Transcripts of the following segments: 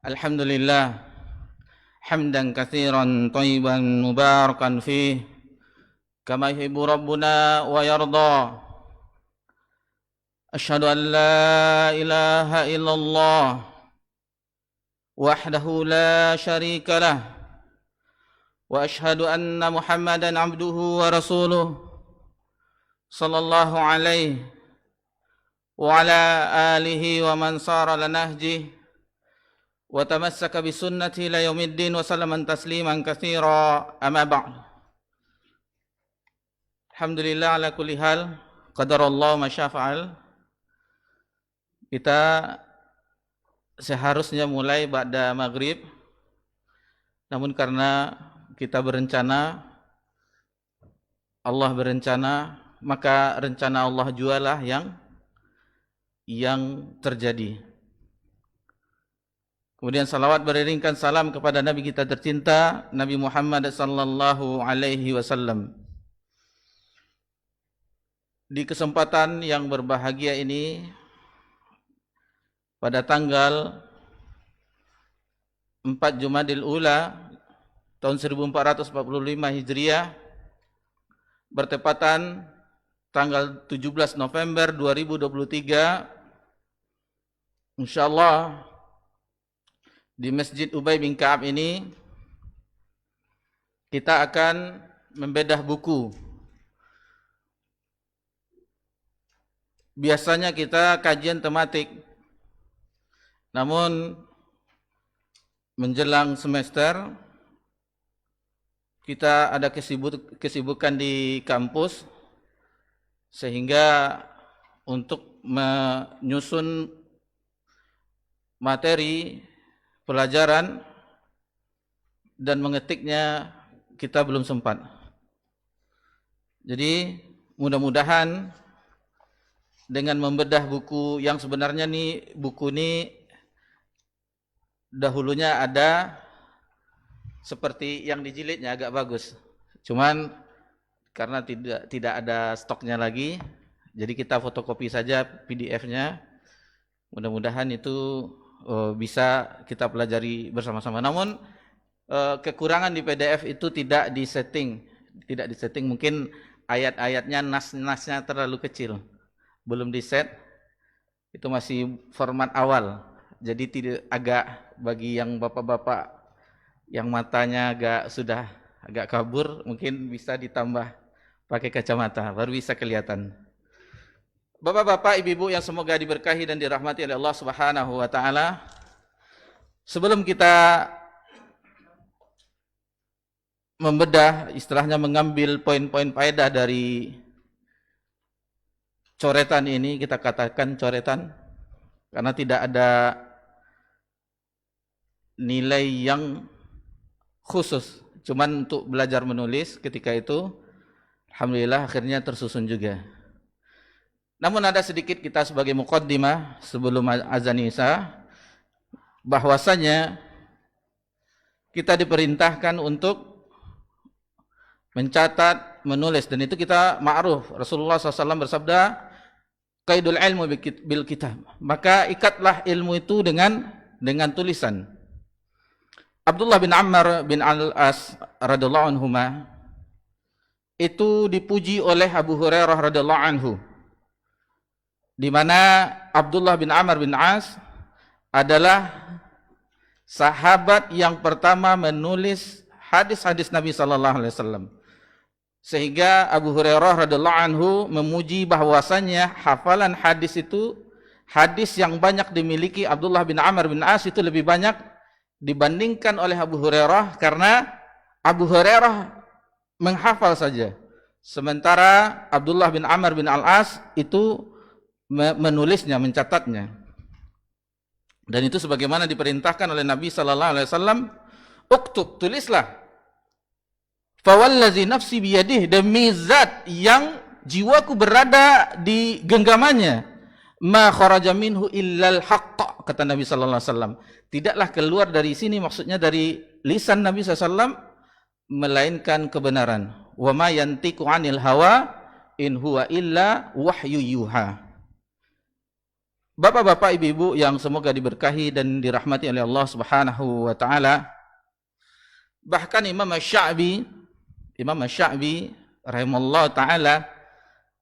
Alhamdulillah hamdan katsiran thayyiban mubarakan fih kama yuhibbu rabbuna wa yarda. Asyhadu an la ilaha illallah wahdahu la syarika lah wa asyhadu anna Muhammadan abduhu wa rasuluh sallallahu alaihi wa ala alihi wa man sara ala nahjihi wa tamassaka bi sunnati ila yaumiddin wa sallaman tasliman katsira amma ba'd. Alhamdulillah ala kulli hal qadarallahu ma syafa'al. Kita seharusnya mulai ba'da maghrib, namun karena kita berencana, Allah berencana, maka rencana Allah jualah yang terjadi. Kemudian salawat beriringkan salam kepada Nabi kita tercinta, Nabi Muhammad sallallahu alaihi wasallam. Di kesempatan yang berbahagia ini, pada tanggal 4 Jumadil Ula tahun 1445 Hijriah, bertepatan tanggal 17 November 2023, insyaallah di Masjid Ubay bin Ka'ab ini kita akan membedah buku. Biasanya kita kajian tematik, namun menjelang semester kita ada kesibukan di kampus, sehingga untuk menyusun materi pelajaran dan mengetiknya kita belum sempat. Jadi mudah-mudahan dengan membedah buku yang sebenarnya buku ini dahulunya ada seperti yang dijilidnya agak bagus. Cuman karena tidak ada stoknya lagi, jadi kita fotokopi saja PDF-nya. Mudah-mudahan itu bisa kita pelajari bersama-sama. Namun kekurangan di PDF itu tidak disetting, mungkin ayat-ayatnya, nas-nasnya terlalu kecil, belum diset. Itu masih format awal. Jadi agak bagi yang bapak-bapak yang matanya sudah agak kabur, mungkin bisa ditambah pakai kacamata baru bisa kelihatan. Bapak-bapak, ibu-ibu yang semoga diberkahi dan dirahmati oleh Allah Subhanahu wa taala. Sebelum kita membedah, istilahnya mengambil poin-poin faedah dari coretan ini, kita katakan coretan karena tidak ada nilai yang khusus, cuman untuk belajar menulis ketika itu. Alhamdulillah akhirnya tersusun juga. Namun ada sedikit kita sebagai muqaddimah sebelum azan Isya, bahwasanya kita diperintahkan untuk mencatat, menulis, dan itu kita ma'ruf. Rasulullah SAW bersabda, qaidul ilmu bil kitab, maka ikatlah ilmu itu dengan tulisan. Abdullah bin Ammar bin Al-As radhiyallahu anhuma itu dipuji oleh Abu Hurairah radhiyallahu anhu, di mana Abdullah bin Amr bin As adalah sahabat yang pertama menulis hadis-hadis Nabi sallallahu alaihi wasallam. Sehingga Abu Hurairah radhiyallahu anhu memuji bahwasanya hafalan hadis itu, hadis yang banyak dimiliki Abdullah bin Amr bin As itu lebih banyak dibandingkan oleh Abu Hurairah, karena Abu Hurairah menghafal saja, sementara Abdullah bin Amr bin Al-As itu menulisnya, mencatatnya. Dan itu sebagaimana diperintahkan oleh Nabi sallallahu alaihi wasallam, uktub, tulislah. Fawallazi nafsi biyadih, demi zat yang jiwaku berada di genggamannya, ma kharaja minhu illal haqq, kata Nabi sallallahu alaihi wasallam, tidaklah keluar dari sini, maksudnya dari lisan Nabi sallallahu alaihi wasallam, melainkan kebenaran. Wa ma yantiqu 'anil hawa in huwa illa wahyu yuha. Bapak-bapak, ibu-ibu yang semoga diberkahi dan dirahmati oleh Allah Subhanahu wa taala. Bahkan Imam Asy-Sya'bi rahimallahu taala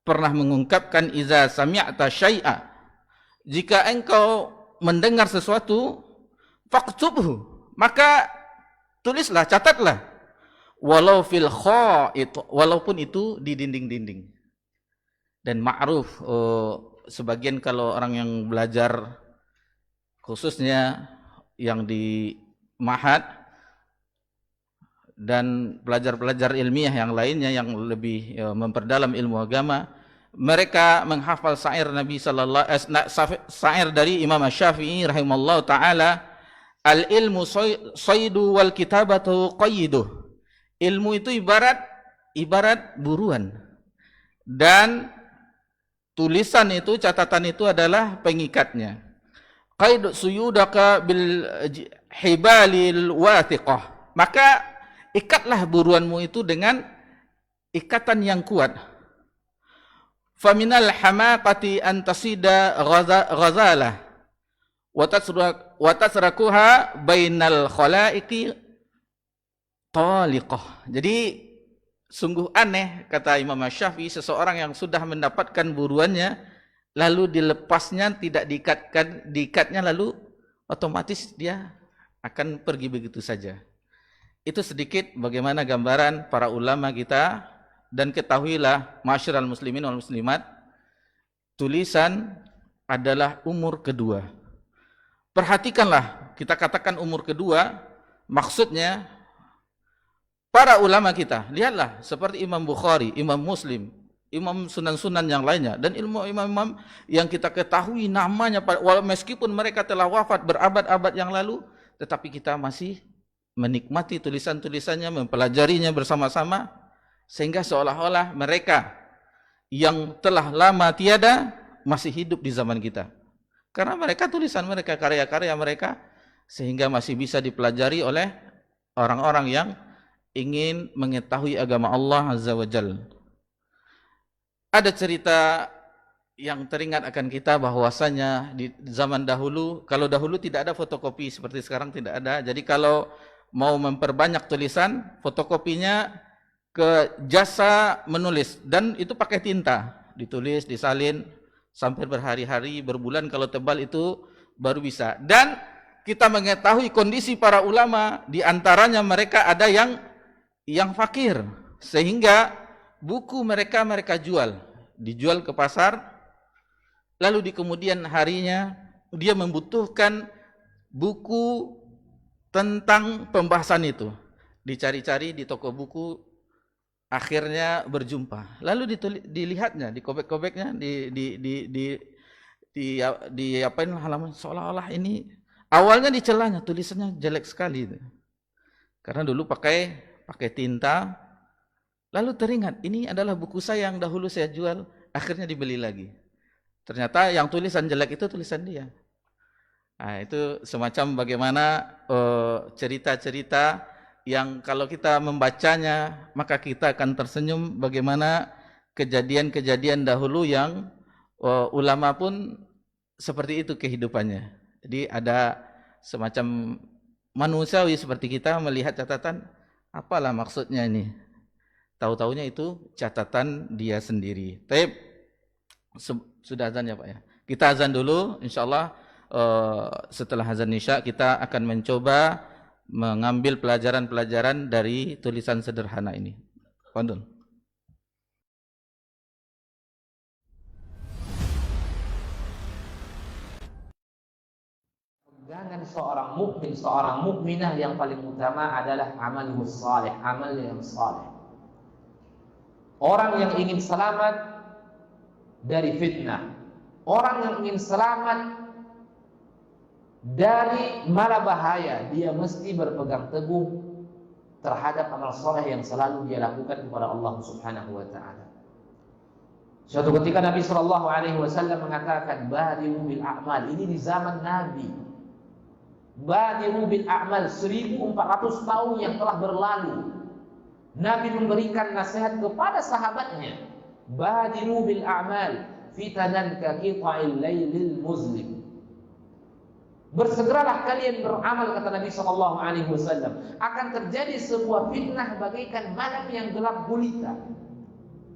pernah mengungkapkan, iza sami'ta syai'a, jika engkau mendengar sesuatu, faktubhu, maka tulislah, catatlah, walau fil kha'it, walaupun itu di dinding-dinding. Dan ma'ruf, sebagian kalau orang yang belajar, khususnya yang di Ma'had dan pelajar-pelajar ilmiah yang lainnya yang lebih memperdalam ilmu agama, mereka menghafal syair Nabi sallallahu syair dari Imam Asy-Syafi'i rahimallahu taala, al ilmu saydu wal kitabatu qayyiduh. Ilmu itu ibarat buruan, dan tulisan itu, catatan itu adalah pengikatnya. Qaid suyudaka bil hibalil wathiqah, maka ikatlah buruanmu itu dengan ikatan yang kuat. Faminal hamaqati an tasida ghazalah wa tasrakuha bainal khalaiqi taliqah. Jadi sungguh aneh, kata Imam Asy-Syafi'i, seseorang yang sudah mendapatkan buruannya lalu dilepasnya, tidak diikatnya, lalu otomatis dia akan pergi begitu saja. Itu sedikit bagaimana gambaran para ulama kita. Dan ketahuilah, ma'asyiral muslimin wal muslimat, tulisan adalah umur kedua. Perhatikanlah, kita katakan umur kedua, maksudnya para ulama kita, lihatlah seperti Imam Bukhari, Imam Muslim, Imam Sunan-Sunan yang lainnya, dan imam-imam yang kita ketahui namanya, meskipun mereka telah wafat berabad-abad yang lalu, tetapi kita masih menikmati tulisan-tulisannya, mempelajarinya bersama-sama, sehingga seolah-olah mereka yang telah lama tiada masih hidup di zaman kita. Karena mereka, tulisan mereka, karya-karya mereka, sehingga masih bisa dipelajari oleh orang-orang yang ingin mengetahui agama Allah Azza wa Jalla. Ada cerita yang teringat akan kita, bahwasanya di zaman dahulu, kalau dahulu tidak ada fotokopi seperti sekarang, tidak ada. Jadi kalau mau memperbanyak tulisan, fotokopinya ke jasa menulis, dan itu pakai tinta, ditulis, disalin sampai berhari-hari, berbulan kalau tebal itu baru bisa. Dan kita mengetahui kondisi para ulama, di antaranya mereka ada yang fakir, sehingga buku mereka dijual ke pasar, lalu di kemudian harinya dia membutuhkan buku tentang pembahasan itu, dicari-cari di toko buku, akhirnya berjumpa, lalu dilihatnya, dikobek-kobeknya, di apain halaman, seolah-olah ini awalnya dicelanya, tulisannya jelek sekali itu. Karena dulu pakai tinta, lalu teringat, ini adalah buku saya yang dahulu saya jual, akhirnya dibeli lagi. Ternyata yang tulisan jelek itu tulisan dia. Nah, itu semacam bagaimana cerita-cerita yang kalau kita membacanya, maka kita akan tersenyum, bagaimana kejadian-kejadian dahulu yang ulama pun seperti itu kehidupannya. Jadi ada semacam manusiawi seperti kita melihat catatan, apalah maksudnya ini? Tahu-taunya itu catatan dia sendiri. Tapi sudah azan ya Pak ya. Kita azan dulu, insyaallah setelah azan Isya kita akan mencoba mengambil pelajaran-pelajaran dari tulisan sederhana ini. Fadhil. Pegangan seorang mukmin, seorang mukminah yang paling utama adalah amalus saleh, amal yang saleh. Orang yang ingin selamat dari fitnah, orang yang ingin selamat dari mara bahaya, dia mesti berpegang teguh terhadap amal saleh yang selalu dia lakukan kepada Allah Subhanahu wa taala. Suatu ketika Nabi sallallahu alaihi wasallam mengatakan, "Badiru bil a'mal." Ini di zaman Nabi. Badiru bil a'mal, 1400 tahun yang telah berlalu. Nabi memberikan nasihat kepada sahabatnya, "Badiru bil a'mal, fitanan ka qita'il lailil muzlim. Bersegeralah kalian beramal, kata Nabi sallallahu alaihi wasallam, akan terjadi sebuah fitnah bagaikan malam yang gelap gulita.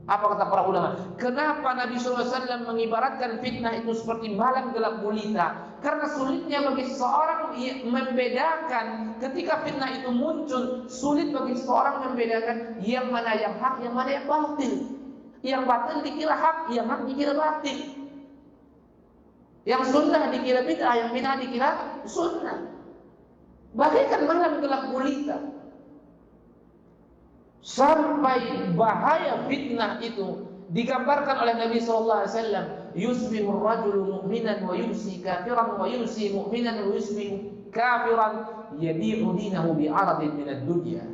Apa kata para ulama? Kenapa Nabi sallallahu alaihi wasallam mengibaratkan fitnah itu seperti malam gelap gulita? Karena sulitnya bagi seseorang membedakan ketika fitnah itu muncul, sulit bagi seseorang membedakan yang mana yang hak, yang mana yang batil. Yang batil dikira hak, yang hak dikira batil. Yang sunnah dikira bid'ah, yang bid'ah dikira sunnah. Bagaikan malam gelap gulita. Sampai bahaya fitnah itu digambarkan oleh Nabi sallallahu alaihi wasallam, yusbihu ar-rajulu mu'minan wa yumsi kafiran wa yumsi mu'minan wa yusbihu kafiran yabi'u dinahu bi'aradin min ad-dunya.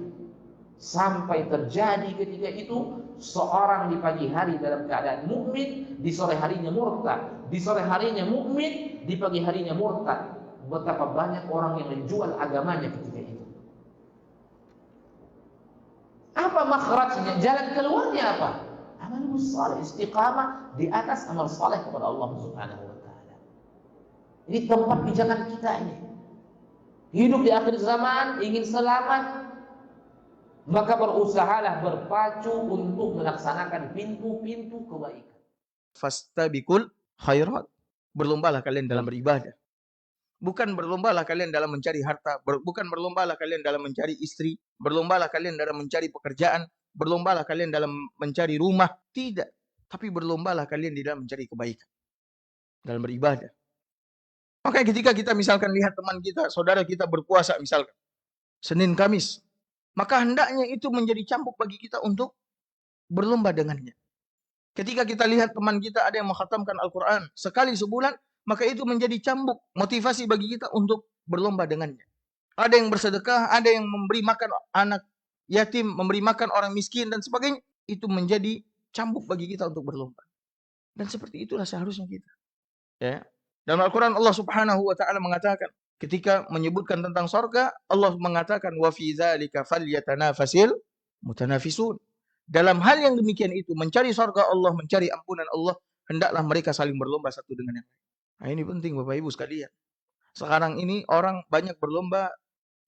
Sampai terjadi ketika itu seorang di pagi hari dalam keadaan mukmin, di sore harinya murtad, di sore harinya mukmin, di pagi harinya murtad. Betapa banyak orang yang menjual agamanya ketika itu. Apa makhrajnya? Jalan keluarnya apa? Amal saleh, istiqamah di atas amal saleh kepada Allah Subhanahu wa taala. Ini tempat pijakan kita ini. Hidup di akhir zaman, ingin selamat, maka berusahalah berpacu untuk melaksanakan pintu-pintu kebaikan. Fastabiqul khairat. Berlombalah kalian dalam beribadah. Bukan berlombalah kalian dalam mencari harta, bukan berlombalah kalian dalam mencari istri, berlombalah kalian dalam mencari pekerjaan, berlombalah kalian dalam mencari rumah, tidak. Tapi berlombalah kalian di dalam mencari kebaikan, dalam beribadah. Makanya ketika kita misalkan lihat teman kita, saudara kita berpuasa misalkan Senin Kamis, maka hendaknya itu menjadi cambuk bagi kita untuk berlomba dengannya. Ketika kita lihat teman kita ada yang mengkhatamkan Al-Quran sekali sebulan, maka itu menjadi cambuk, motivasi bagi kita untuk berlomba dengannya. Ada yang bersedekah, ada yang memberi makan anak yatim, memberi makan orang miskin dan sebagainya. Itu menjadi cambuk bagi kita untuk berlomba. Dan seperti itulah seharusnya kita. Ya. Dalam Al-Quran Allah Subhanahu wa taala mengatakan, ketika menyebutkan tentang surga, Allah mengatakan wa fi dzalika falyatanafasil mutanafisun. Dalam hal yang demikian itu, mencari surga Allah, mencari ampunan Allah, hendaklah mereka saling berlomba satu dengan yang lain. Nah, ini penting Bapak Ibu sekalian. Sekarang ini orang banyak berlomba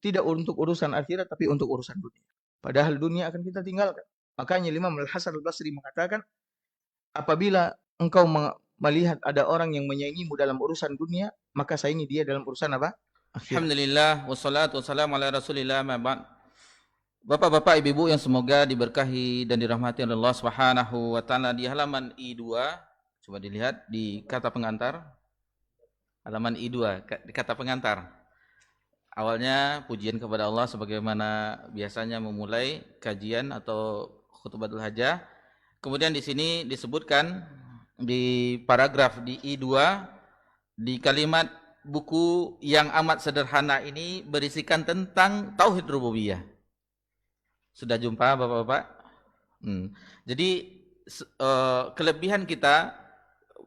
tidak untuk urusan akhirat tapi untuk urusan dunia. Padahal dunia akan kita tinggalkan. Makanya Imam Al-Hasan Al-Basri mengatakan, apabila engkau melihat ada orang yang menyaingimu dalam urusan dunia, maka saingi dia dalam urusan apa? Akhirat. Alhamdulillah, wassalatu wassalamu ala rasulillah, ma ba'd. Bapak-bapak, ibu-ibu yang semoga diberkahi dan dirahmati oleh Allah Subhanahu wa taala, di halaman I2, coba dilihat di kata pengantar. Halaman I2, di kata pengantar. Awalnya pujian kepada Allah sebagaimana biasanya memulai kajian atau khutbatul hajah. Kemudian di sini disebutkan di paragraf di I2, di kalimat buku yang amat sederhana ini berisikan tentang tauhid rububiyah. Sudah jumpa Bapak-bapak? Jadi kelebihan kita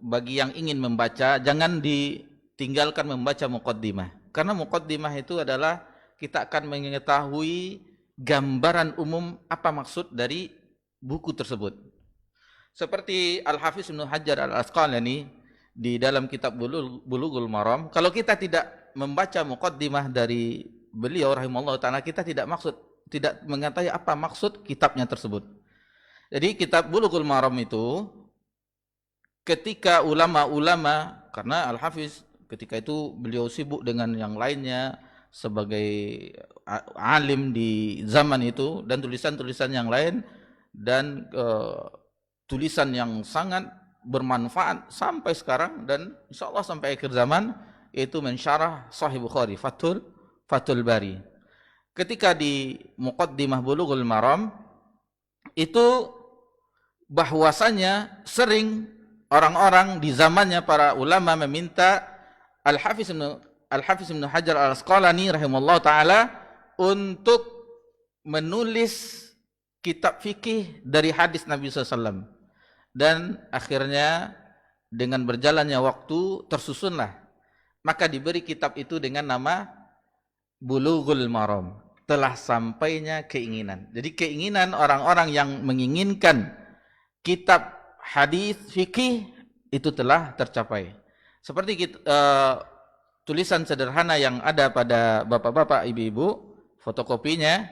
bagi yang ingin membaca, jangan ditinggalkan membaca muqaddimah. Karena muqaddimah itu adalah kita akan mengetahui gambaran umum apa maksud dari buku tersebut. Seperti Al-Hafiz Ibnu Hajar Al-Asqalani di dalam kitab Bulughul Maram, kalau kita tidak membaca muqaddimah dari beliau rahimahullah ta'ala, kita tidak mengetahui apa maksud kitabnya tersebut. Jadi kitab Bulughul Maram itu ketika ulama-ulama, karena Al-Hafiz ketika itu beliau sibuk dengan yang lainnya sebagai alim di zaman itu, dan tulisan-tulisan yang lain, dan tulisan yang sangat bermanfaat sampai sekarang dan insyaallah sampai akhir zaman, yaitu mensyarah Sahih Bukhari, Fathul Bari. Ketika di muqaddimah Bulughul Maram itu bahwasanya sering orang-orang di zamannya para ulama meminta Al-Hafiz Ibnu Hajar Al-Asqalani rahimahullah ta'ala untuk menulis kitab fikih dari hadis Nabi SAW. Dan akhirnya dengan berjalannya waktu tersusunlah, maka diberi kitab itu dengan nama Bulughul Maram. Telah sampainya keinginan. Jadi keinginan orang-orang yang menginginkan kitab hadis fikih itu telah tercapai. Seperti tulisan sederhana yang ada pada bapak-bapak, ibu-ibu, fotokopinya,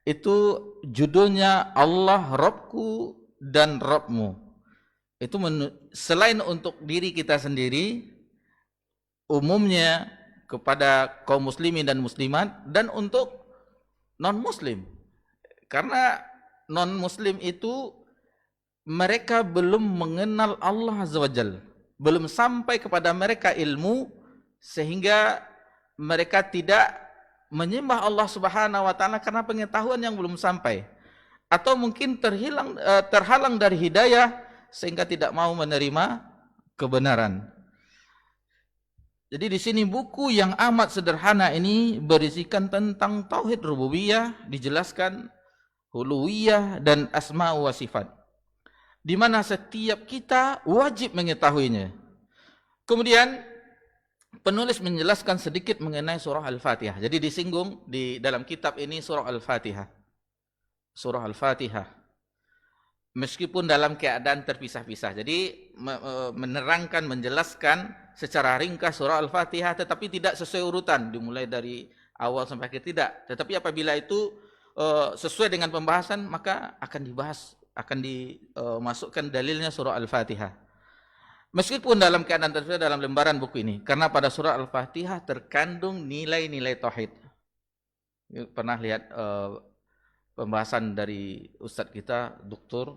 itu judulnya Allah Robku dan Robmu. Itu selain untuk diri kita sendiri, umumnya kepada kaum muslimin dan muslimat, dan untuk non-muslim. Karena non-muslim itu mereka belum mengenal Allah Azza wa Jalla, belum sampai kepada mereka ilmu sehingga mereka tidak menyembah Allah Subhanahu wa taala karena pengetahuan yang belum sampai, atau mungkin terhalang dari hidayah sehingga tidak mau menerima kebenaran. Jadi di sini buku yang amat sederhana ini berisikan tentang tauhid rububiyah, dijelaskan uluhiyah dan asma wa sifat, di mana setiap kita wajib mengetahuinya. Kemudian penulis menjelaskan sedikit mengenai surah Al-Fatihah. Jadi disinggung di dalam kitab ini surah Al-Fatihah. Surah Al-Fatihah. Meskipun dalam keadaan terpisah-pisah. Jadi menerangkan, menjelaskan secara ringkas surah Al-Fatihah, tetapi tidak sesuai urutan, dimulai dari awal sampai akhir, tidak. Tetapi apabila itu sesuai dengan pembahasan, maka akan dibahas, akan dimasukkan dalilnya surah Al-Fatihah. Meskipun dalam keadaan terpisah dalam lembaran buku ini, karena pada surah Al-Fatihah terkandung nilai-nilai tauhid. Pernah lihat pembahasan dari Ustadz kita, Dr.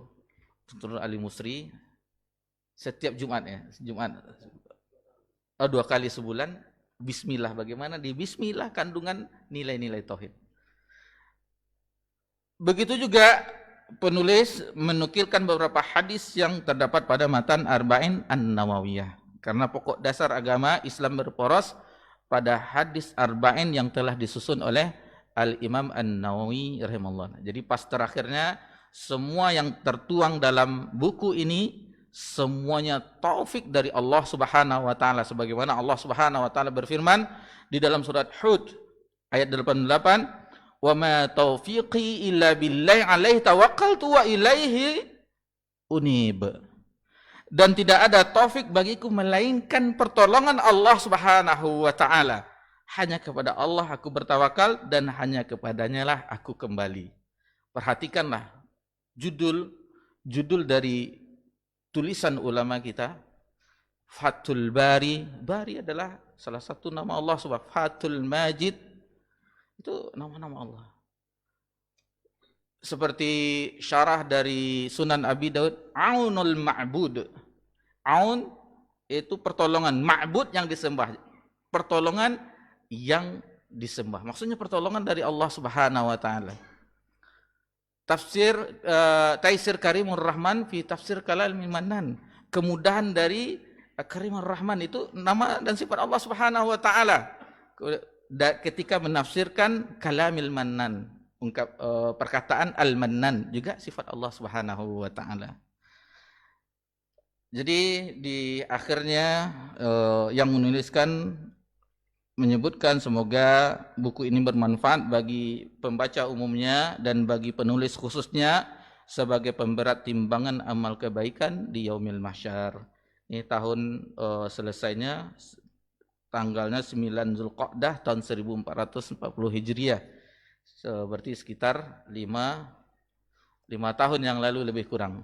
Ali Musri, setiap Jumat ya, Jumat 2 kali sebulan, Bismillah, bagaimana di Bismillah kandungan nilai-nilai tauhid. Begitu juga penulis menukilkan beberapa hadis yang terdapat pada matan Arba'in An-Nawawiyah. Karena pokok dasar agama Islam berporos pada hadis Arba'in yang telah disusun oleh Al-Imam An-Nawawi rahimahullah. Jadi pas terakhirnya, semua yang tertuang dalam buku ini semuanya taufik dari Allah Subhanahu wa taala, sebagaimana Allah Subhanahu wa taala berfirman di dalam surat Hud ayat 88, "Wa ma taufiqi illa billahi alaihi tawakkaltu wa ilaihi unib." Dan tidak ada taufik bagiku melainkan pertolongan Allah Subhanahu wa taala. Hanya kepada Allah aku bertawakal dan hanya kepadanya lah aku kembali. Perhatikanlah judul dari tulisan ulama kita, Fathul Bari. Bari adalah salah satu nama Allah Subhanahu. Fathul Majid itu nama-nama Allah. Seperti syarah dari Sunan Abi Daud, Aunul Ma'bud. Aun itu pertolongan, ma'bud yang disembah, pertolongan yang disembah. Maksudnya pertolongan dari Allah Subhanahu wa taala. Tafsir Taisir Karimur Rahman fi Tafsir Kalamil Mannan. Kemudahan dari Karimur Rahman itu nama dan sifat Allah Subhanahu wa taala. Ketika menafsirkan Kalamil Mannan, perkataan Al-Mannan juga sifat Allah Subhanahu wa taala. Jadi di akhirnya yang menuliskan menyebutkan semoga buku ini bermanfaat bagi pembaca umumnya dan bagi penulis khususnya sebagai pemberat timbangan amal kebaikan di yaumil mahsyar. Ini tahun selesainya tanggalnya 9 Zulqa'dah tahun 1440 Hijriah. Berarti sekitar 5 tahun yang lalu lebih kurang.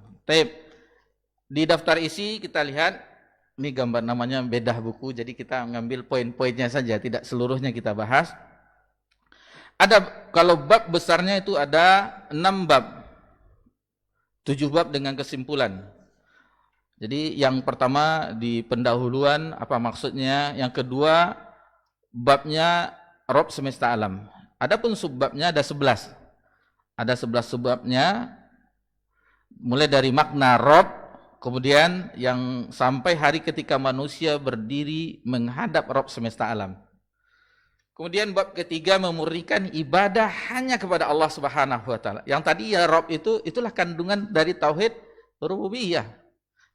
Di daftar isi kita lihat ini gambar, namanya bedah buku, jadi kita mengambil poin-poinnya saja, tidak seluruhnya kita bahas. Ada, kalau bab besarnya itu ada 6 bab, 7 bab dengan kesimpulan. Jadi yang pertama di pendahuluan, apa maksudnya. Yang kedua babnya Rabb semesta alam. Adapun subbabnya ada 11. Ada 11 subbabnya, mulai dari makna Rabb, kemudian yang sampai hari ketika manusia berdiri menghadap Rabb semesta alam. Kemudian bab ketiga memurnikan ibadah hanya kepada Allah Subhanahu wa taala. Yang tadi ya Rabb itulah kandungan dari tauhid rububiyah.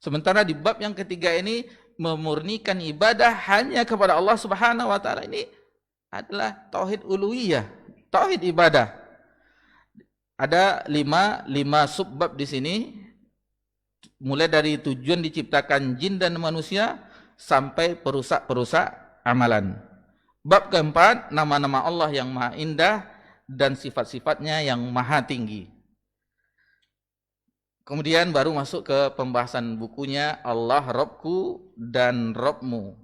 Sementara di bab yang ketiga ini memurnikan ibadah hanya kepada Allah Subhanahu wa taala, ini adalah tauhid uluhiyah, tauhid ibadah. Ada 5 subbab di sini. mulai dari tujuan diciptakan jin dan manusia sampai perusak-perusak amalan. Bab keempat, nama-nama Allah yang maha indah dan sifat-sifatnya yang maha tinggi. Kemudian baru masuk ke pembahasan bukunya Allah Robku dan Robmu.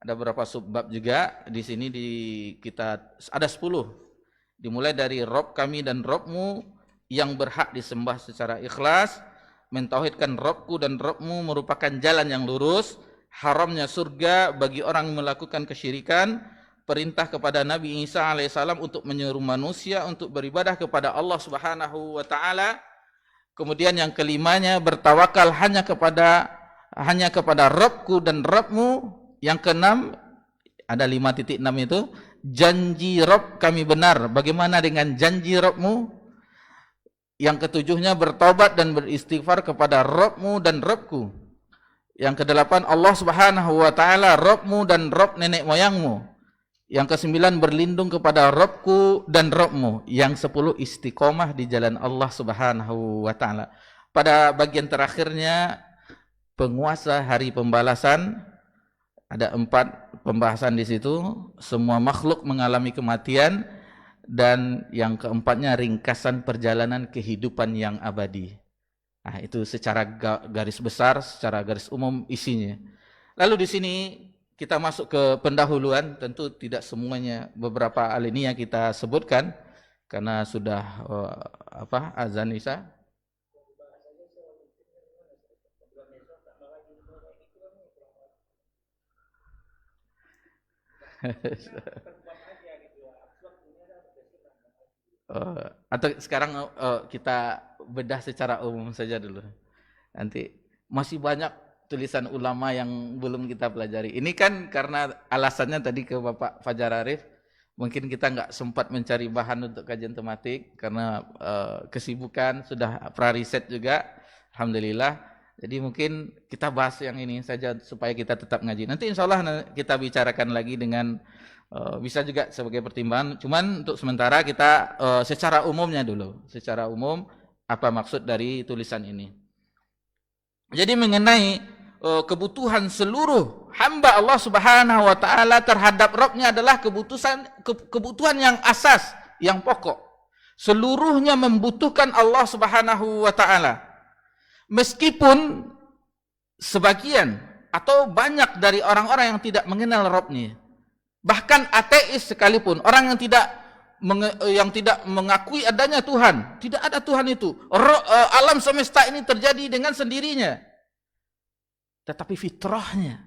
Ada beberapa subbab juga di sini kita ada 10. Dimulai dari Rob kami dan Robmu yang berhak disembah secara ikhlas, mentauhidkan Robku dan Robmu merupakan jalan yang lurus, haramnya surga bagi orang yang melakukan kesyirikan, perintah kepada Nabi Isa alaihissalam untuk menyuruh manusia untuk beribadah kepada Allah Subhanahu wa taala. Kemudian yang kelimanya bertawakal hanya kepada Rabbku dan Rabbmu. Yang keenam ada 5.6 itu, janji Rabb kami benar. Bagaimana dengan janji Rabbmu? Yang ketujuhnya bertobat dan beristighfar kepada Rabbmu dan Rabbku. Yang kedelapan Allah Subhanahu wa taala Rabbmu dan Rabb nenek moyangmu. Yang kesembilan berlindung kepada Rabbku dan Rabbmu. Yang 10 istiqomah di jalan Allah Subhanahu wa taala. Pada bagian terakhirnya penguasa hari pembalasan, ada 4 pembahasan di situ. Semua makhluk mengalami kematian, dan yang keempatnya ringkasan perjalanan kehidupan yang abadi. Nah, itu secara garis besar, secara garis umum isinya. Lalu di sini kita masuk ke pendahuluan, tentu tidak semuanya, beberapa alinea kita sebutkan karena sudah azan Isya. Atau sekarang kita bedah secara umum saja dulu. Nanti masih banyak tulisan ulama yang belum kita pelajari. Ini kan karena alasannya tadi ke Bapak Fajar Arif, mungkin kita nggak sempat mencari bahan untuk kajian tematik karena kesibukan, sudah pra-riset juga, alhamdulillah. Jadi mungkin kita bahas yang ini saja supaya kita tetap ngaji. Nanti insya Allah kita bicarakan lagi dengan bisa juga sebagai pertimbangan. Cuman untuk sementara kita secara umumnya dulu, secara umum apa maksud dari tulisan ini. Jadi mengenai kebutuhan seluruh hamba Allah Subhanahu wa taala terhadap Rabbnya adalah kebutuhan yang asas, yang pokok. Seluruhnya membutuhkan Allah Subhanahu wa taala. Meskipun sebagian atau banyak dari orang-orang yang tidak mengenal Rabbnya, bahkan ateis sekalipun, orang yang tidak mengakui adanya Tuhan, tidak ada Tuhan itu. Alam semesta ini terjadi dengan sendirinya. Tetapi fitrahnya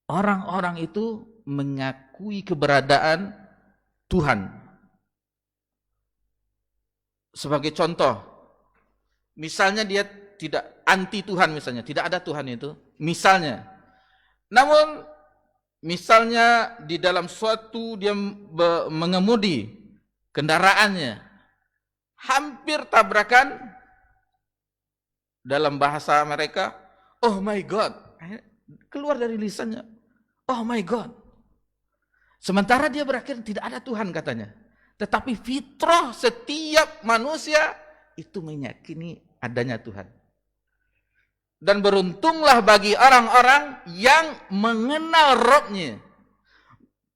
orang-orang itu mengakui keberadaan Tuhan. Sebagai contoh, misalnya dia tidak anti Tuhan, misalnya tidak ada Tuhan itu, misalnya. Namun misalnya di dalam suatu dia mengemudi kendaraannya, hampir tabrakan, dalam bahasa mereka, oh my God, keluar dari lisannya, oh my God. Sementara dia berakhir tidak ada Tuhan katanya. Tetapi fitrah setiap manusia itu meyakini adanya Tuhan. Dan beruntunglah bagi orang-orang yang mengenal Rabbnya.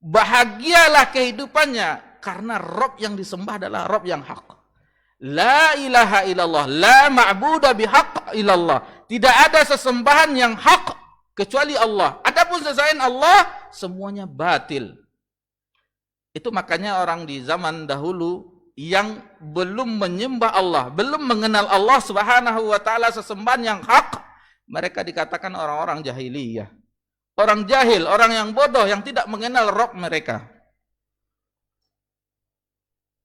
Bahagialah kehidupannya karena Rabb yang disembah adalah Rabb yang hak. La ilaha illallah, la ma'buda bihaq illallah. Tidak ada sesembahan yang hak kecuali Allah. Adapun selain Allah, semuanya batil. Itu makanya orang di zaman dahulu yang belum menyembah Allah, belum mengenal Allah Subhanahu wa taala sesembahan yang hak, mereka dikatakan orang-orang jahiliyah. Orang jahil, orang yang bodoh, yang tidak mengenal Rabb mereka.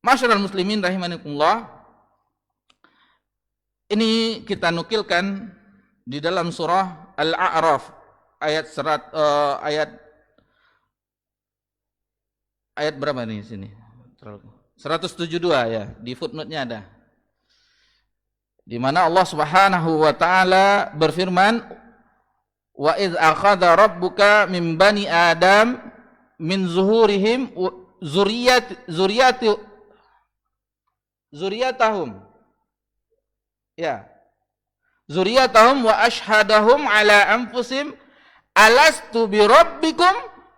Masyarul muslimin rahimakumullah. Ini kita nukilkan di dalam surah Al-A'raf ayat berapa nih sini? 172 ya, di footnote-nya ada. Di mana Allah Subhanahu wa taala berfirman, "Wa idz akhadha rabbuka min bani Adam min zuhurihim zurriyatahum." Ya. zuriyatahum wa ashhadahum ala anfusihim alastu birabbikum.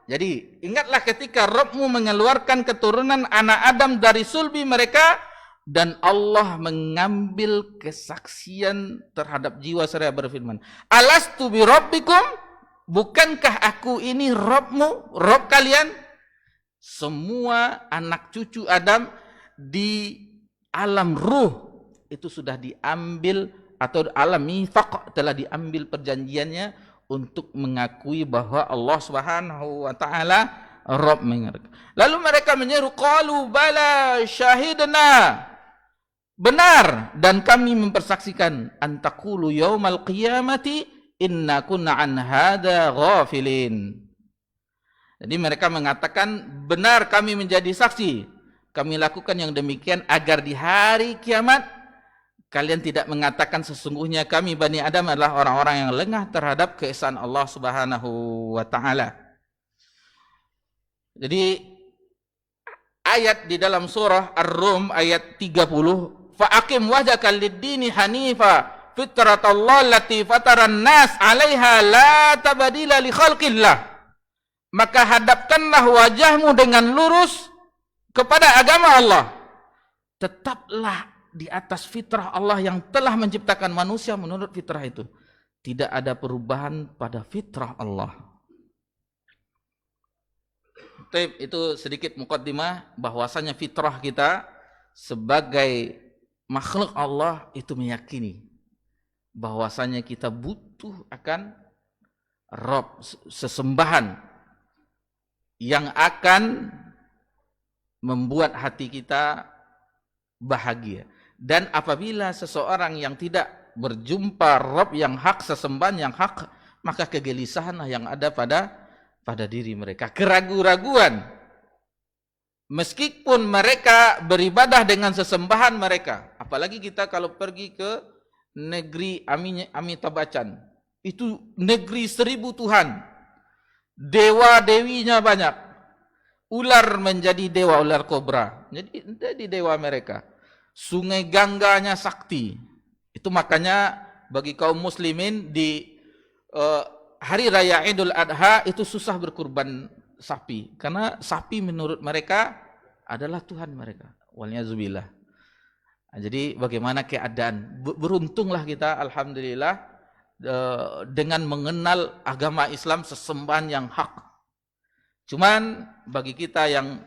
Jadi ingatlah ketika Rabbmu mengeluarkan keturunan anak Adam dari sulbi mereka dan Allah mengambil kesaksian terhadap jiwa seraya berfirman, alastu birabbikum, bukankah aku ini Rabbmu, Rabb kalian? Semua anak cucu Adam di alam ruh itu sudah diambil, atau alam mitsaq telah diambil perjanjiannya untuk mengakui bahwa Allah Subhanahu wa taala Rabb mereka. Lalu mereka menyeru, qalu bala syahidna, benar dan kami mempersaksikan, antaqulu yaumal qiyamati inna kunna an hadza ghafilin. Jadi mereka mengatakan, benar kami menjadi saksi, kami lakukan yang demikian agar di hari kiamat kalian tidak mengatakan sesungguhnya kami Bani Adam adalah orang-orang yang lengah terhadap keesaan Allah Subhanahu wa taala. Jadi ayat di dalam surah Ar-Rum ayat 30, fa'aqim wajhaka lid-dini hanifa fitratallah allati fataran nas 'alaiha la tabdila li khalqillah. Maka hadapkanlah wajahmu dengan lurus kepada agama Allah. Tetaplah di atas fitrah Allah yang telah menciptakan manusia menurut fitrah itu. Tidak ada perubahan pada fitrah Allah. Itu sedikit muqaddimah bahwasanya fitrah kita sebagai makhluk Allah itu meyakini bahwasanya kita butuh akan Rabb, sesembahan yang akan membuat hati kita bahagia. Dan apabila seseorang yang tidak berjumpa Rabb yang hak, sesembahan yang hak, maka kegelisahanlah yang ada pada diri mereka, keraguan-raguan. Meskipun mereka beribadah dengan sesembahan mereka, apalagi kita kalau pergi ke negeri Amitabh Bachchan, itu negeri 1000 Tuhan. Dewa-dewinya banyak. Ular menjadi dewa, ular kobra. Jadi dewa mereka. Sungai Gangganya sakti. Itu makanya bagi kaum muslimin di hari raya Idul Adha itu susah berkurban sapi. Karena sapi menurut mereka adalah Tuhan mereka. Waliyahzubillah. Jadi bagaimana keadaan? Beruntunglah kita, alhamdulillah, dengan mengenal agama Islam, sesembahan yang hak. Cuman bagi kita yang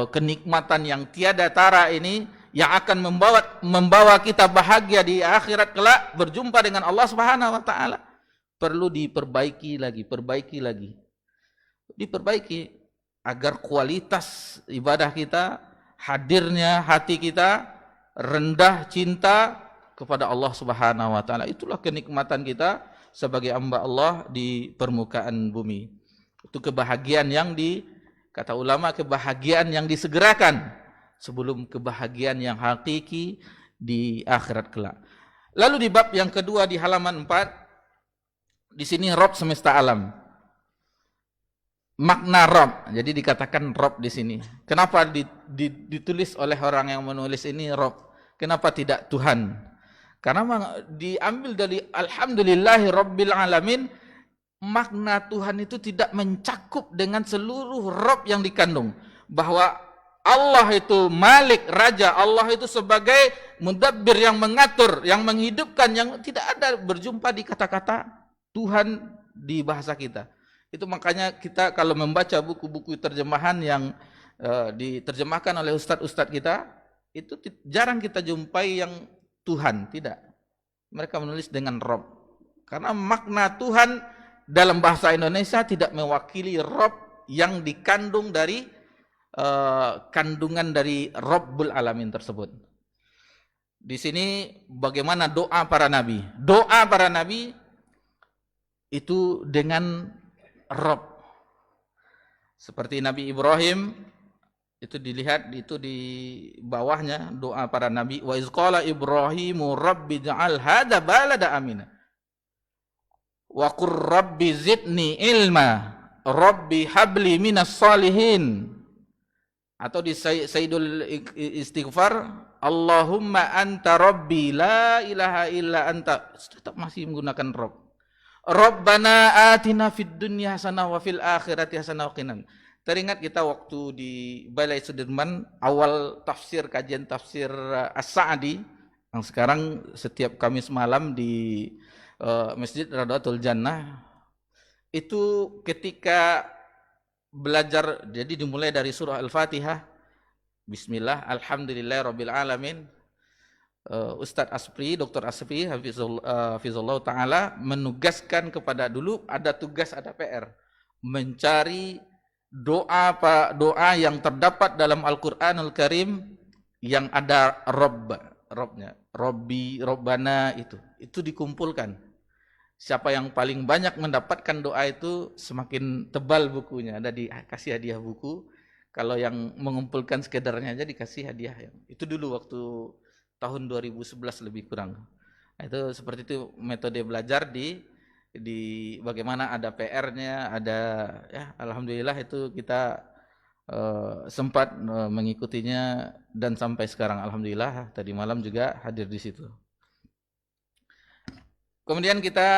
kenikmatan yang tiada tara ini, yang akan membawa kita bahagia di akhirat kelak, berjumpa dengan Allah Subhanahu wa taala, perlu diperbaiki lagi. Diperbaiki agar kualitas ibadah kita, hadirnya hati kita, rendah cinta kepada Allah Subhanahu wa taala. Itulah kenikmatan kita sebagai hamba Allah di permukaan bumi. Itu kebahagiaan yang kata ulama, kebahagiaan yang disegerakan sebelum kebahagiaan yang hakiki di akhirat kelak. Lalu di bab yang kedua di halaman 4, di sini Rabb semesta alam. Makna Rabb. Jadi dikatakan Rabb di sini. Kenapa ditulis oleh orang yang menulis ini Rabb? Kenapa tidak Tuhan? Karena diambil dari alhamdulillahi rabbil alamin, makna Tuhan itu tidak mencakup dengan seluruh Rabb yang dikandung. Bahwa Allah itu Malik, Raja, Allah itu sebagai mudabbir yang mengatur, yang menghidupkan, yang tidak ada berjumpa di kata-kata Tuhan di bahasa kita. Itu makanya kita kalau membaca buku-buku terjemahan yang diterjemahkan oleh ustadz-ustadz kita, itu jarang kita jumpai yang Tuhan, tidak. Mereka menulis dengan Rabb. Karena makna Tuhan dalam bahasa Indonesia tidak mewakili Rabb yang dikandung dari kandungan dari Rabbul Alamin tersebut. Di sini bagaimana doa para nabi? Doa para nabi itu dengan Rabb. Seperti Nabi Ibrahim, itu dilihat itu di bawahnya doa para nabi, wa iz qala Ibrahimu rabbi ja'al hadza balada amina wa qur rabbi zidni ilma rabbi habli minas salihin. Atau di Sayyidul Istighfar, Allahumma anta rabbi la ilaha illa anta. Tetap masih menggunakan Rabb. Rabbana atina fid dunya hasanah wa fil akhirati hasanah wa qina. Teringat kita waktu di Balai Sudirman awal kajian tafsir As-Sa'di yang sekarang setiap Kamis malam di Masjid Radwatul Jannah, itu ketika belajar, jadi dimulai dari surah Al-Fatihah, Bismillah, Alhamdulillah Rabbil Alamin. Ustadz Aspri, Dr. Aspri Hafizullah Ta'ala menugaskan kepada, dulu ada tugas, ada PR, mencari doa yang terdapat dalam Al-Quranul Karim yang ada Robnya, Robbi, Robbana, itu dikumpulkan. Siapa yang paling banyak mendapatkan doa itu semakin tebal bukunya, ada dikasih hadiah buku. Kalau yang mengumpulkan sekedarnya aja dikasih hadiah. Itu dulu waktu tahun 2011 lebih kurang. Nah, itu seperti itu metode belajar di bagaimana ada PR-nya, ada ya, alhamdulillah itu kita sempat mengikutinya dan sampai sekarang alhamdulillah tadi malam juga hadir di situ. Kemudian kita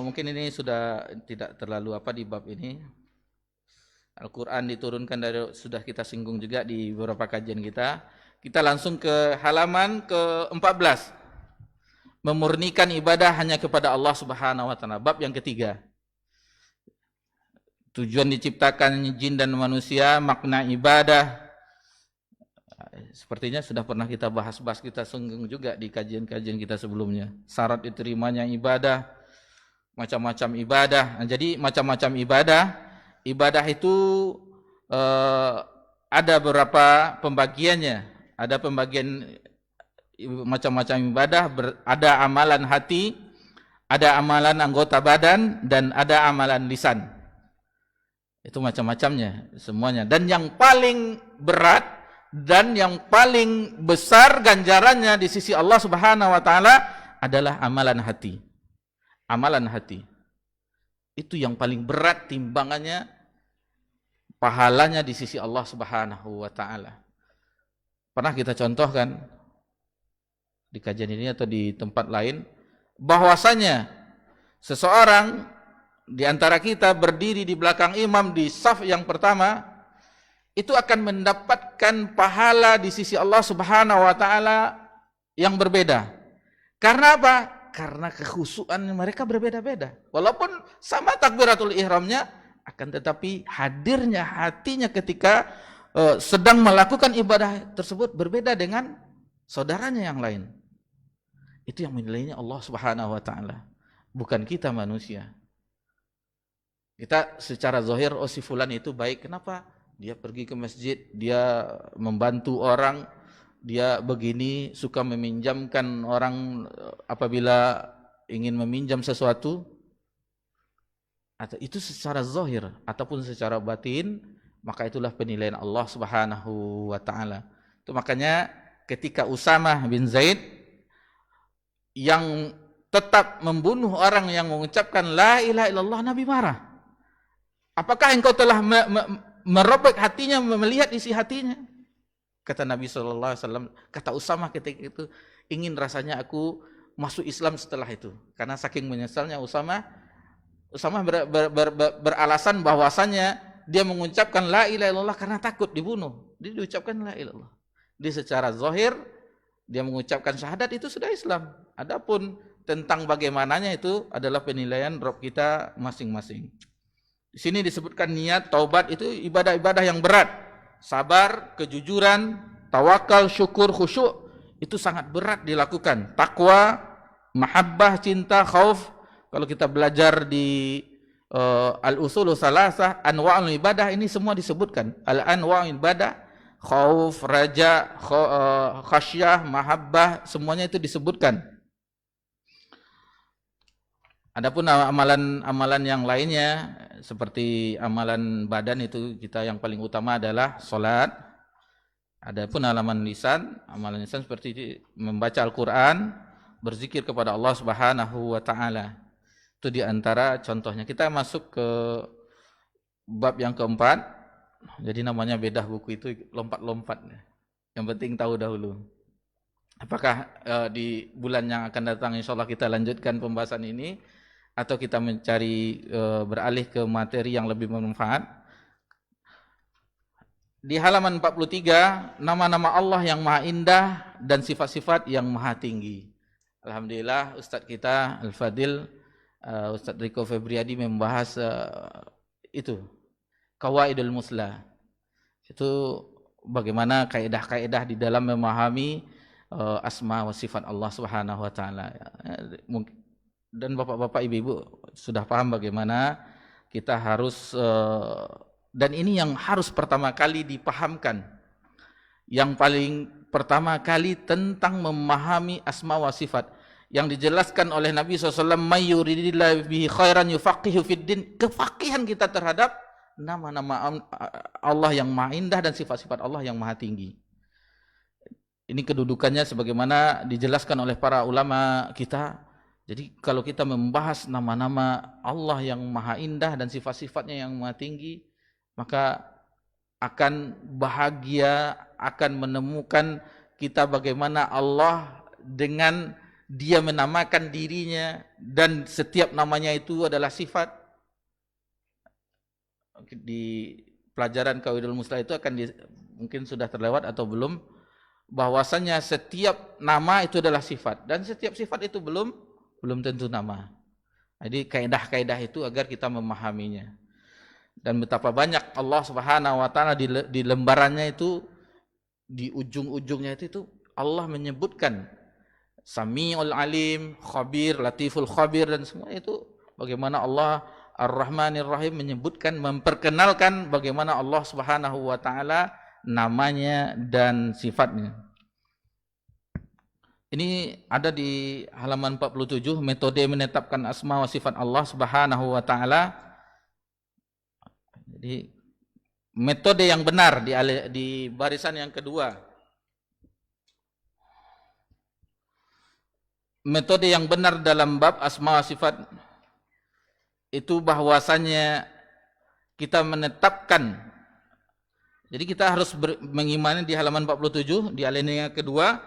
mungkin ini sudah tidak terlalu apa di bab ini. Al-Quran diturunkan sudah kita singgung juga di beberapa kajian kita. Kita langsung ke halaman ke-14. Memurnikan ibadah hanya kepada Allah Subhanahu wa taala. Bab yang ketiga. Tujuan diciptakan jin dan manusia, makna ibadah. Sepertinya sudah pernah kita bahas kita singgung juga di kajian-kajian kita sebelumnya. Syarat diterimanya ibadah, macam-macam ibadah. Nah, jadi macam-macam ibadah itu ada beberapa pembagiannya. Ada pembagian macam-macam ibadah, ada amalan hati, ada amalan anggota badan, dan ada amalan lisan. Itu macam-macamnya semuanya. Dan yang paling berat dan yang paling besar ganjarannya di sisi Allah Subhanahu wa taala adalah amalan hati. Amalan hati. Itu yang paling berat timbangannya, pahalanya di sisi Allah Subhanahu wa taala. Pernah kita contohkan di kajian ini atau di tempat lain bahwasanya seseorang di antara kita berdiri di belakang imam di saf yang pertama itu akan mendapatkan pahala di sisi Allah Subhanahu wa taala yang berbeda. Karena apa? Karena kekhusyuan mereka berbeda-beda. Walaupun sama takbiratul ihramnya, akan tetapi hadirnya hatinya ketika sedang melakukan ibadah tersebut berbeda dengan saudaranya yang lain. Itu yang menilainya Allah Subhanahu wa taala, bukan kita manusia. Kita secara zahir, oh si fulan itu baik, kenapa? Dia pergi ke masjid, dia membantu orang, dia begini, suka meminjamkan orang apabila ingin meminjam sesuatu. Atau itu secara zahir ataupun secara batin, maka itulah penilaian Allah Subhanahu wa taala. Itu makanya ketika Usamah bin Zaid yang tetap membunuh orang yang mengucapkan la ilaha illallah, Nabi marah. Apakah engkau telah merobek hatinya, melihat isi hatinya? Kata Nabi SAW, kata Usamah ketika itu, ingin rasanya aku masuk Islam setelah itu. Karena saking menyesalnya Usamah beralasan bahwasannya dia mengucapkan la ilaha illallah karena takut dibunuh. Dia diucapkan la ilaha illallah. Dia secara zahir, dia mengucapkan syahadat, itu sudah Islam. Adapun tentang bagaimananya itu adalah penilaian Rabb kita masing-masing. Di sini disebutkan niat, taubat itu ibadah-ibadah yang berat. Sabar, kejujuran, tawakal, syukur, khusyuk itu sangat berat dilakukan. Takwa, mahabbah, cinta, khauf. Kalau kita belajar di al-usulul salasah, anwa'ul ibadah, ini semua disebutkan. Al-anwa'ul ibadah, khauf, raja, khasyah, mahabbah, semuanya itu disebutkan. Adapun amalan yang lainnya seperti amalan badan itu kita yang paling utama adalah salat. Adapun amalan lisan seperti membaca Al-Qur'an, berzikir kepada Allah Subhanahu wa taala. Itu di antara contohnya. Kita masuk ke bab yang keempat, Jadi namanya bedah buku itu lompat-lompat. Yang penting tahu dahulu. Apakah di bulan yang akan datang insya Allah kita lanjutkan pembahasan ini atau kita mencari beralih ke materi yang lebih bermanfaat? Di halaman 43, nama-nama Allah yang maha indah dan sifat-sifat yang maha tinggi. Alhamdulillah Ustadz kita Al-Fadil Ustadz Riko Febriadi membahas itu Qawaidul Musla. Itu bagaimana kaidah-kaidah di dalam memahami asma wa sifat Allah Subhanahu wa taala. Dan bapak-bapak, ibu-ibu sudah paham bagaimana kita harus dan ini yang harus pertama kali dipahamkan. Yang paling pertama kali tentang memahami asma wa sifat yang dijelaskan oleh Nabi SAW, may yuridillahu bihi khairan yufaqihu fid din. Kefakihan kita terhadap nama-nama Allah yang maha indah dan sifat-sifat Allah yang maha tinggi. Ini kedudukannya sebagaimana dijelaskan oleh para ulama kita. Jadi kalau kita membahas nama-nama Allah yang maha indah dan sifat-sifatnya yang maha tinggi, maka akan bahagia, akan menemukan kita bagaimana Allah dengan Dia menamakan dirinya dan setiap namanya itu adalah sifat. Di pelajaran Qawaidul Musla itu mungkin sudah terlewat atau belum, bahwasanya setiap nama itu adalah sifat dan setiap sifat itu belum tentu nama. Jadi kaidah-kaidah itu agar kita memahaminya. Dan betapa banyak Allah Subhanahu wa taala di lembarannya itu, di ujung-ujungnya itu Allah menyebutkan Samiul Alim, Khabir, Latiful Khabir, dan semua itu bagaimana Allah Ar-Rahmanir Rahim menyebutkan, memperkenalkan bagaimana Allah Subhanahu wa taala namanya dan sifatnya. Ini ada di halaman 47, metode menetapkan asma wa sifat Allah Subhanahu wa taala. Jadi metode yang benar di barisan yang kedua. Metode yang benar dalam bab asma wa sifat itu bahwasanya kita menetapkan. Jadi kita harus mengimani di halaman 47 di alinea kedua,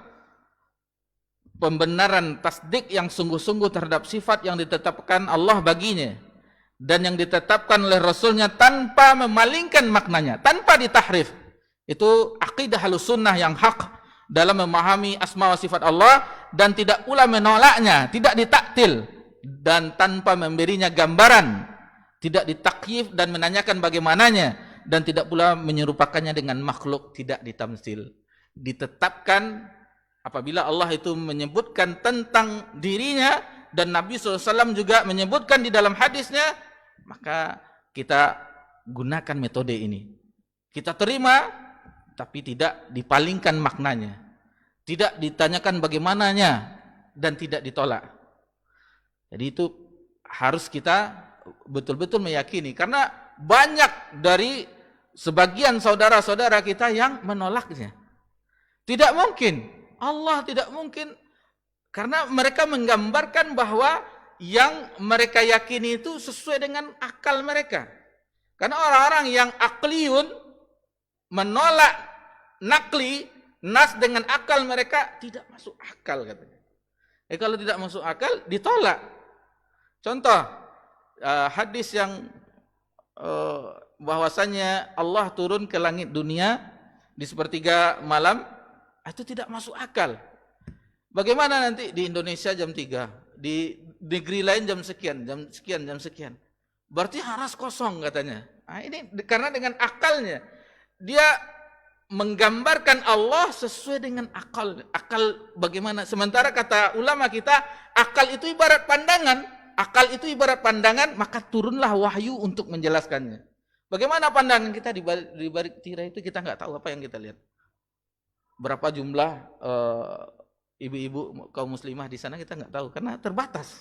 pembenaran tasdik yang sungguh-sungguh terhadap sifat yang ditetapkan Allah baginya dan yang ditetapkan oleh Rasulnya tanpa memalingkan maknanya, tanpa ditahrif. Itu akidah Ahlussunnah yang hak dalam memahami asma wa sifat Allah, dan tidak pula menolaknya, tidak ditaktil, dan tanpa memberinya gambaran, tidak ditakyif dan menanyakan bagaimananya, dan tidak pula menyerupakannya dengan makhluk, tidak ditamsil. Ditetapkan apabila Allah itu menyebutkan tentang dirinya dan Nabi SAW juga menyebutkan di dalam hadisnya, maka kita gunakan metode ini. Kita terima, tapi tidak dipalingkan maknanya, tidak ditanyakan bagaimananya, dan tidak ditolak. Jadi itu harus kita betul-betul meyakini, karena banyak dari sebagian saudara-saudara kita yang menolaknya. Tidak mungkin, Allah tidak mungkin, karena mereka menggambarkan bahwa yang mereka yakini itu sesuai dengan akal mereka. Karena orang-orang yang akliyun menolak nakli, nas dengan akal mereka tidak masuk akal katanya. Kalau tidak masuk akal ditolak. Contoh hadis yang bahwasanya Allah turun ke langit dunia di sepertiga malam, itu tidak masuk akal. Bagaimana nanti di Indonesia jam 3, di negeri lain jam sekian, jam sekian. Berarti haras kosong katanya. Nah, ini karena dengan akalnya dia menggambarkan Allah sesuai dengan akal. Akal bagaimana? Sementara kata ulama kita, akal itu ibarat pandangan. Akal itu ibarat pandangan, maka turunlah wahyu untuk menjelaskannya. Bagaimana pandangan kita di balik tirai itu, kita nggak tahu apa yang kita lihat. Berapa jumlah ibu-ibu kaum muslimah di sana kita nggak tahu karena terbatas.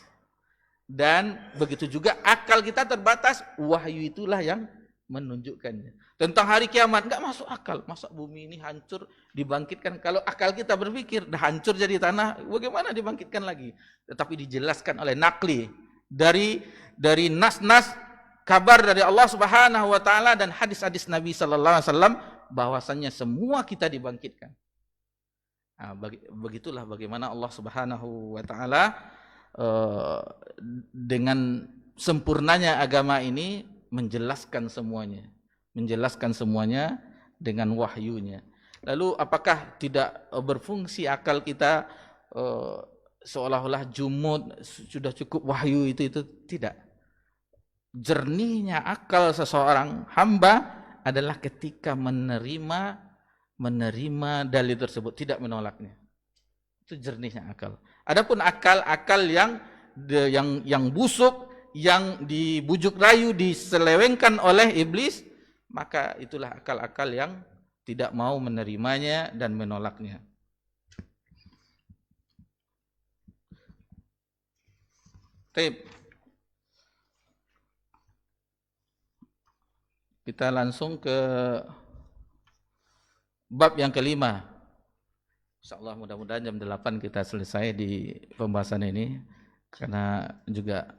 Dan begitu juga akal kita terbatas, wahyu itulah yang menunjukkannya. Tentang hari kiamat nggak masuk akal. Masa bumi ini hancur dibangkitkan? Kalau akal kita berpikir dah hancur jadi tanah, bagaimana dibangkitkan lagi? Tetapi dijelaskan oleh nakli dari nas-nas kabar dari Allah Subhanahu wa taala dan hadis-hadis Nabi sallallahu alaihi wasallam bahwasanya semua kita dibangkitkan. Nah, begitulah bagaimana Allah Subhanahu wa taala dengan sempurnanya agama ini menjelaskan semuanya dengan wahyunya. Lalu apakah tidak berfungsi akal kita seolah-olah jumud, sudah cukup wahyu itu? Tidak. Jernihnya akal seseorang hamba adalah ketika menerima dalil tersebut, tidak menolaknya. Itu jernihnya akal. Adapun akal yang busuk, yang dibujuk rayu, diselewengkan oleh iblis, maka itulah akal-akal yang tidak mau menerimanya dan menolaknya. Baik. Kita langsung ke bab yang kelima. Insyaallah mudah-mudahan jam 8 kita selesai di pembahasan ini, karena juga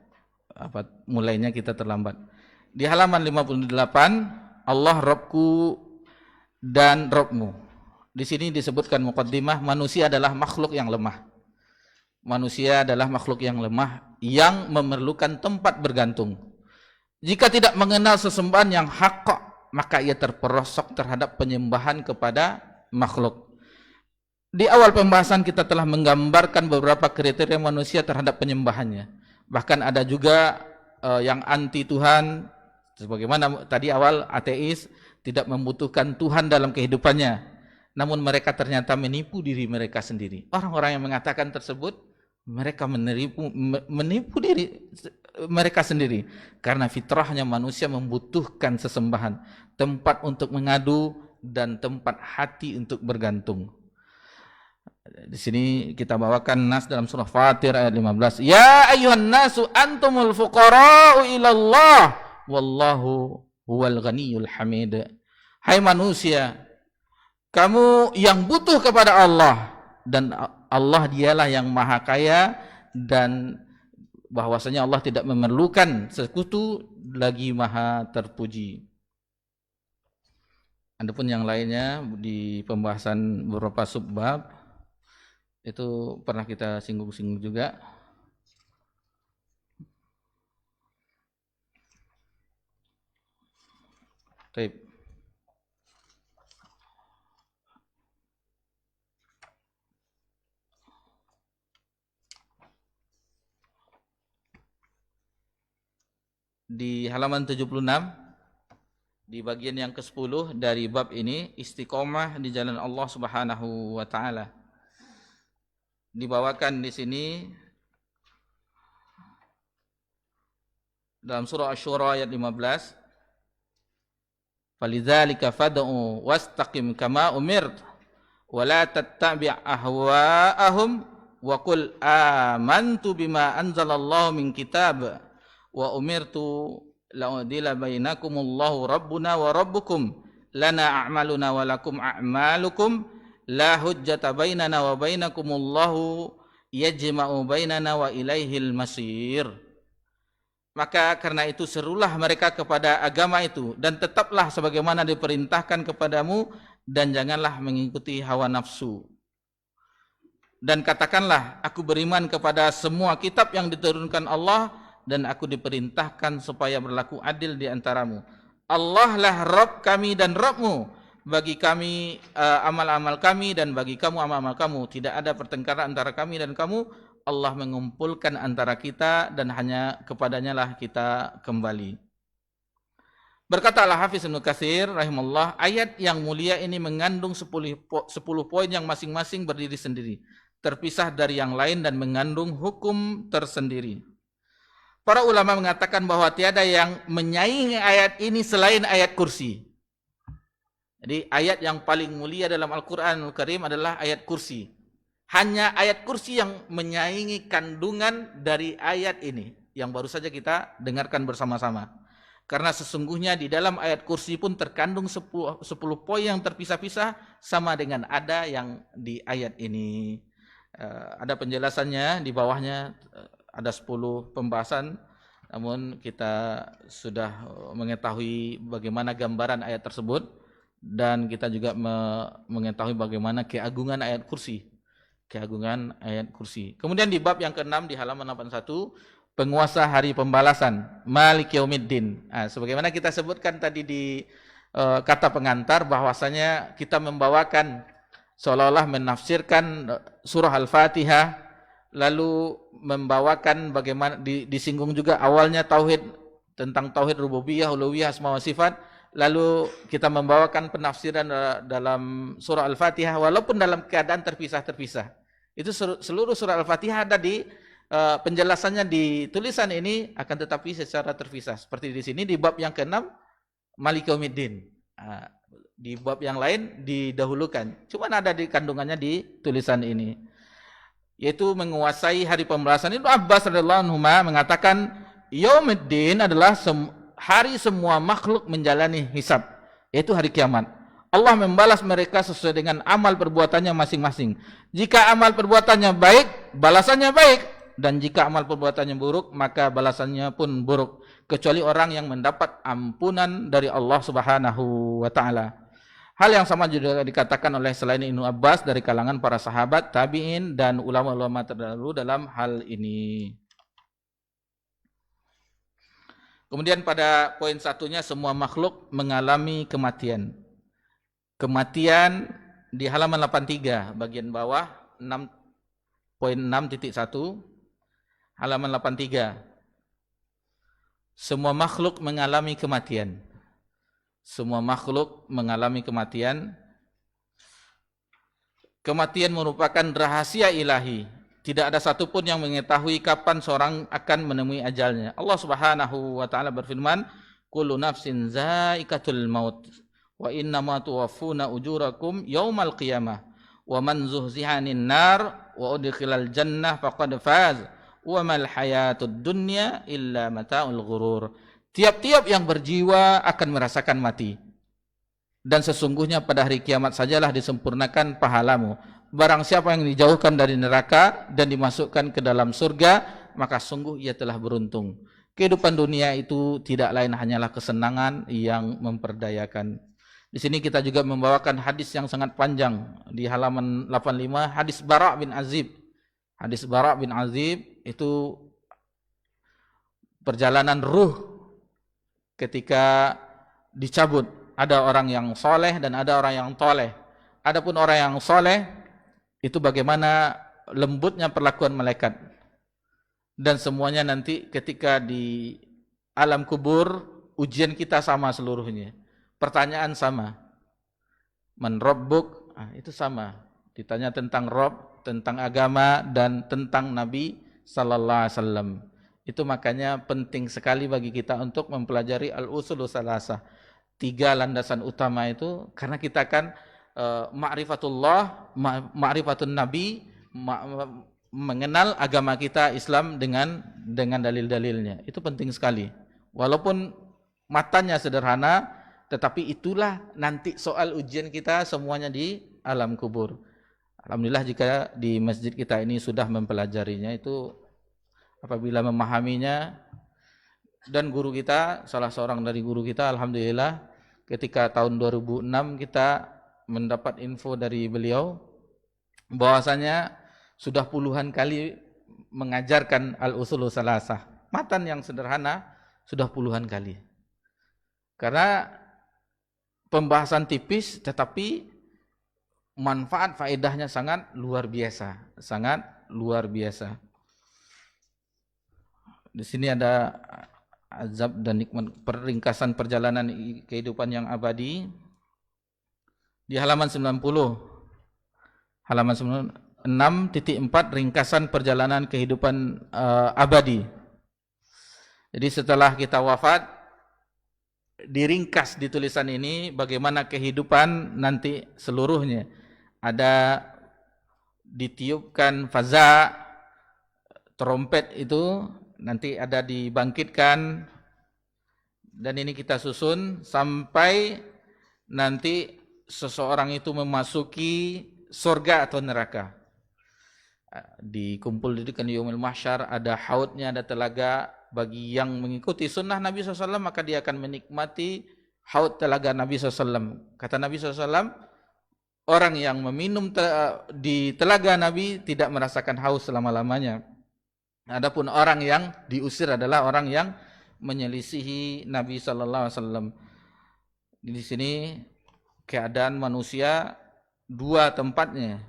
mulainya kita terlambat. Di halaman 58, Allah Rabbku dan Rabbmu. Di sini disebutkan muqaddimah, manusia adalah makhluk yang lemah. Manusia adalah makhluk yang lemah yang memerlukan tempat bergantung. Jika tidak mengenal sesembahan yang hak, maka ia terperosok terhadap penyembahan kepada makhluk. Di awal pembahasan kita telah menggambarkan beberapa kriteria manusia terhadap penyembahannya. Bahkan ada juga yang anti Tuhan, sebagaimana tadi awal ateis, tidak membutuhkan Tuhan dalam kehidupannya. Namun mereka ternyata menipu diri mereka sendiri. Orang-orang yang mengatakan tersebut, mereka menipu diri mereka sendiri. Karena fitrahnya manusia membutuhkan sesembahan, tempat untuk mengadu, dan tempat hati untuk bergantung. Di sini kita bawakan nas dalam surah Fatir ayat 15. Ya ayyuhan nasu antumul fuqara'u ilallah wallahu huwal ghaniyul hamid. Hai manusia, kamu yang butuh kepada Allah, dan Allah dialah yang maha kaya, dan bahwasanya Allah tidak memerlukan sekutu, lagi maha terpuji. Adapun yang lainnya di pembahasan beberapa subbab itu pernah kita singgung-singgung juga. Baik. Di halaman 76, di bagian yang ke-10 dari bab ini, istiqomah di jalan Allah Subhanahu wa taala. Dibawakan di sini dalam surah Asy-Syura ayat 15. Falidzalika fad'u wastaqim kama umirt wa la tattabi' ahwa'ahum wa qul amantu bima anzalallahu min kitab wa umirtu la'udila bainakumullahu rabbuna wa rabbukum lana a'maluna wa lakum a'malukum la hujjata bainana wa bainakumullahu yajma'u bainana wa ilaihil masir. Maka karena itu serulah mereka kepada agama itu, dan tetaplah sebagaimana diperintahkan kepadamu, dan janganlah mengikuti hawa nafsu. Dan katakanlah, aku beriman kepada semua kitab yang diturunkan Allah, dan aku diperintahkan supaya berlaku adil di antaramu. Allah lah Rabb kami dan Rabbmu. Bagi kami amal-amal kami, dan bagi kamu amal-amal kamu. Tidak ada pertengkaran antara kami dan kamu. Allah mengumpulkan antara kita, dan hanya kepadanya lah kita kembali. Berkata Al-Hafiz Ibnu Katsir rahimahullah, ayat yang mulia ini mengandung 10 poin yang masing-masing berdiri sendiri, terpisah dari yang lain dan mengandung hukum tersendiri. Para ulama mengatakan bahwa tiada yang menyaingi ayat ini selain ayat kursi. Jadi ayat yang paling mulia dalam Al-Quranul Karim adalah ayat kursi. Hanya ayat kursi yang menyaingi kandungan dari ayat ini, yang baru saja kita dengarkan bersama-sama. Karena sesungguhnya di dalam ayat kursi pun terkandung 10 poin yang terpisah-pisah, sama dengan ada yang di ayat ini. Ada penjelasannya di bawahnya. Ada 10 pembahasan namun kita sudah mengetahui bagaimana gambaran ayat tersebut dan kita juga mengetahui bagaimana keagungan ayat kursi. Keagungan ayat kursi. Kemudian di bab yang ke-6 di halaman 81, penguasa hari pembalasan, Malik Yaumiddin. Sebagaimana kita sebutkan tadi di kata pengantar, bahwasanya kita membawakan seolah-olah menafsirkan surah Al-Fatihah, lalu membawakan bagaimana disinggung juga awalnya tauhid, tentang tauhid rububiyah, uluhiyah, asma wa sifat, lalu kita membawakan penafsiran dalam surah Al-Fatihah walaupun dalam keadaan terpisah-terpisah. Itu seluruh surah Al-Fatihah ada di penjelasannya di tulisan ini, akan tetapi secara terpisah. Seperti di sini di bab yang ke-6 Malik Yaumiddin. Di bab yang lain didahulukan. Cuma ada di kandungannya di tulisan ini. Yaitu menguasai hari pembalasan. Ibnu Abbas radhiyallahu anhu mengatakan Yaumiddin adalah hari semua makhluk menjalani hisab, yaitu hari kiamat. Allah membalas mereka sesuai dengan amal perbuatannya masing-masing. Jika amal perbuatannya baik, balasannya baik, dan jika amal perbuatannya buruk, maka balasannya pun buruk, kecuali orang yang mendapat ampunan dari Allah Subhanahu wa taala. Hal yang sama juga dikatakan oleh selain Ibnu Abbas dari kalangan para sahabat, tabi'in, dan ulama-ulama terdahulu dalam hal ini. Kemudian pada poin satunya, semua makhluk mengalami kematian. Kematian di halaman 83 bagian bawah 6.6.1 halaman 83. Semua makhluk mengalami kematian. Semua makhluk mengalami kematian. Kematian merupakan rahasia ilahi. Tidak ada satupun yang mengetahui kapan seorang akan menemui ajalnya. Allah Subhanahu wa taala berfirman, "Kullu nafsin za'iqatul maut wa innama tuwaffuna ujurakum yaumal qiyamah wa man zuhziha 'anil nar wa udkhilal jannah faqad faz wa mal hayatud dunya illa mata'ul ghurur." Tiap-tiap yang berjiwa akan merasakan mati. Dan sesungguhnya pada hari kiamat sajalah disempurnakan pahalamu. Barang siapa yang dijauhkan dari neraka dan dimasukkan ke dalam surga, maka sungguh ia telah beruntung. Kehidupan dunia itu tidak lain hanyalah kesenangan yang memperdayakan. Di sini kita juga membawakan hadis yang sangat panjang di halaman 85, hadis Bara' bin Azib. Hadis Bara' bin Azib itu perjalanan ruh ketika dicabut. Ada orang yang soleh dan ada orang yang toleh. Adapun orang yang soleh itu bagaimana lembutnya perlakuan malaikat. Dan semuanya nanti ketika di alam kubur, ujian kita sama seluruhnya. Pertanyaan sama. Man rabbuk? Itu sama. Ditanya tentang Rabb, tentang agama, dan tentang Nabi sallallahu alaihi wasallam. Itu makanya penting sekali bagi kita untuk mempelajari al-usulus salasah. 3 landasan utama itu, karena kita kan ma'rifatullah, ma'rifatun nabi, mengenal agama kita Islam dengan dalil-dalilnya. Itu penting sekali. Walaupun matanya sederhana, tetapi itulah nanti soal ujian kita semuanya di alam kubur. Alhamdulillah jika di masjid kita ini sudah mempelajarinya, itu apabila memahaminya, dan guru kita, salah seorang dari guru kita, alhamdulillah ketika tahun 2006 kita mendapat info dari beliau bahwasanya sudah puluhan kali mengajarkan al-usulus salasah. Matan yang sederhana sudah puluhan kali. Karena pembahasan tipis tetapi manfaat faedahnya sangat luar biasa, sangat luar biasa. Di sini ada azab dan nikmat, peringkasan perjalanan kehidupan yang abadi di halaman 90. Halaman 6.4 ringkasan perjalanan kehidupan abadi. Jadi setelah kita wafat, diringkas di tulisan ini bagaimana kehidupan nanti seluruhnya. Ada ditiupkan faza, trompet itu nanti ada dibangkitkan, dan ini kita susun sampai nanti seseorang itu memasuki surga atau neraka. Dikumpul di yaumul mahsyar, ada haudnya, ada telaga bagi yang mengikuti sunnah Nabi SAW, maka dia akan menikmati haud telaga Nabi SAW. Kata Nabi SAW, orang yang meminum di telaga Nabi tidak merasakan haus selama-lamanya. Adapun orang yang diusir adalah orang yang menyelisihi Nabi SAW. Di sini keadaan manusia dua tempatnya.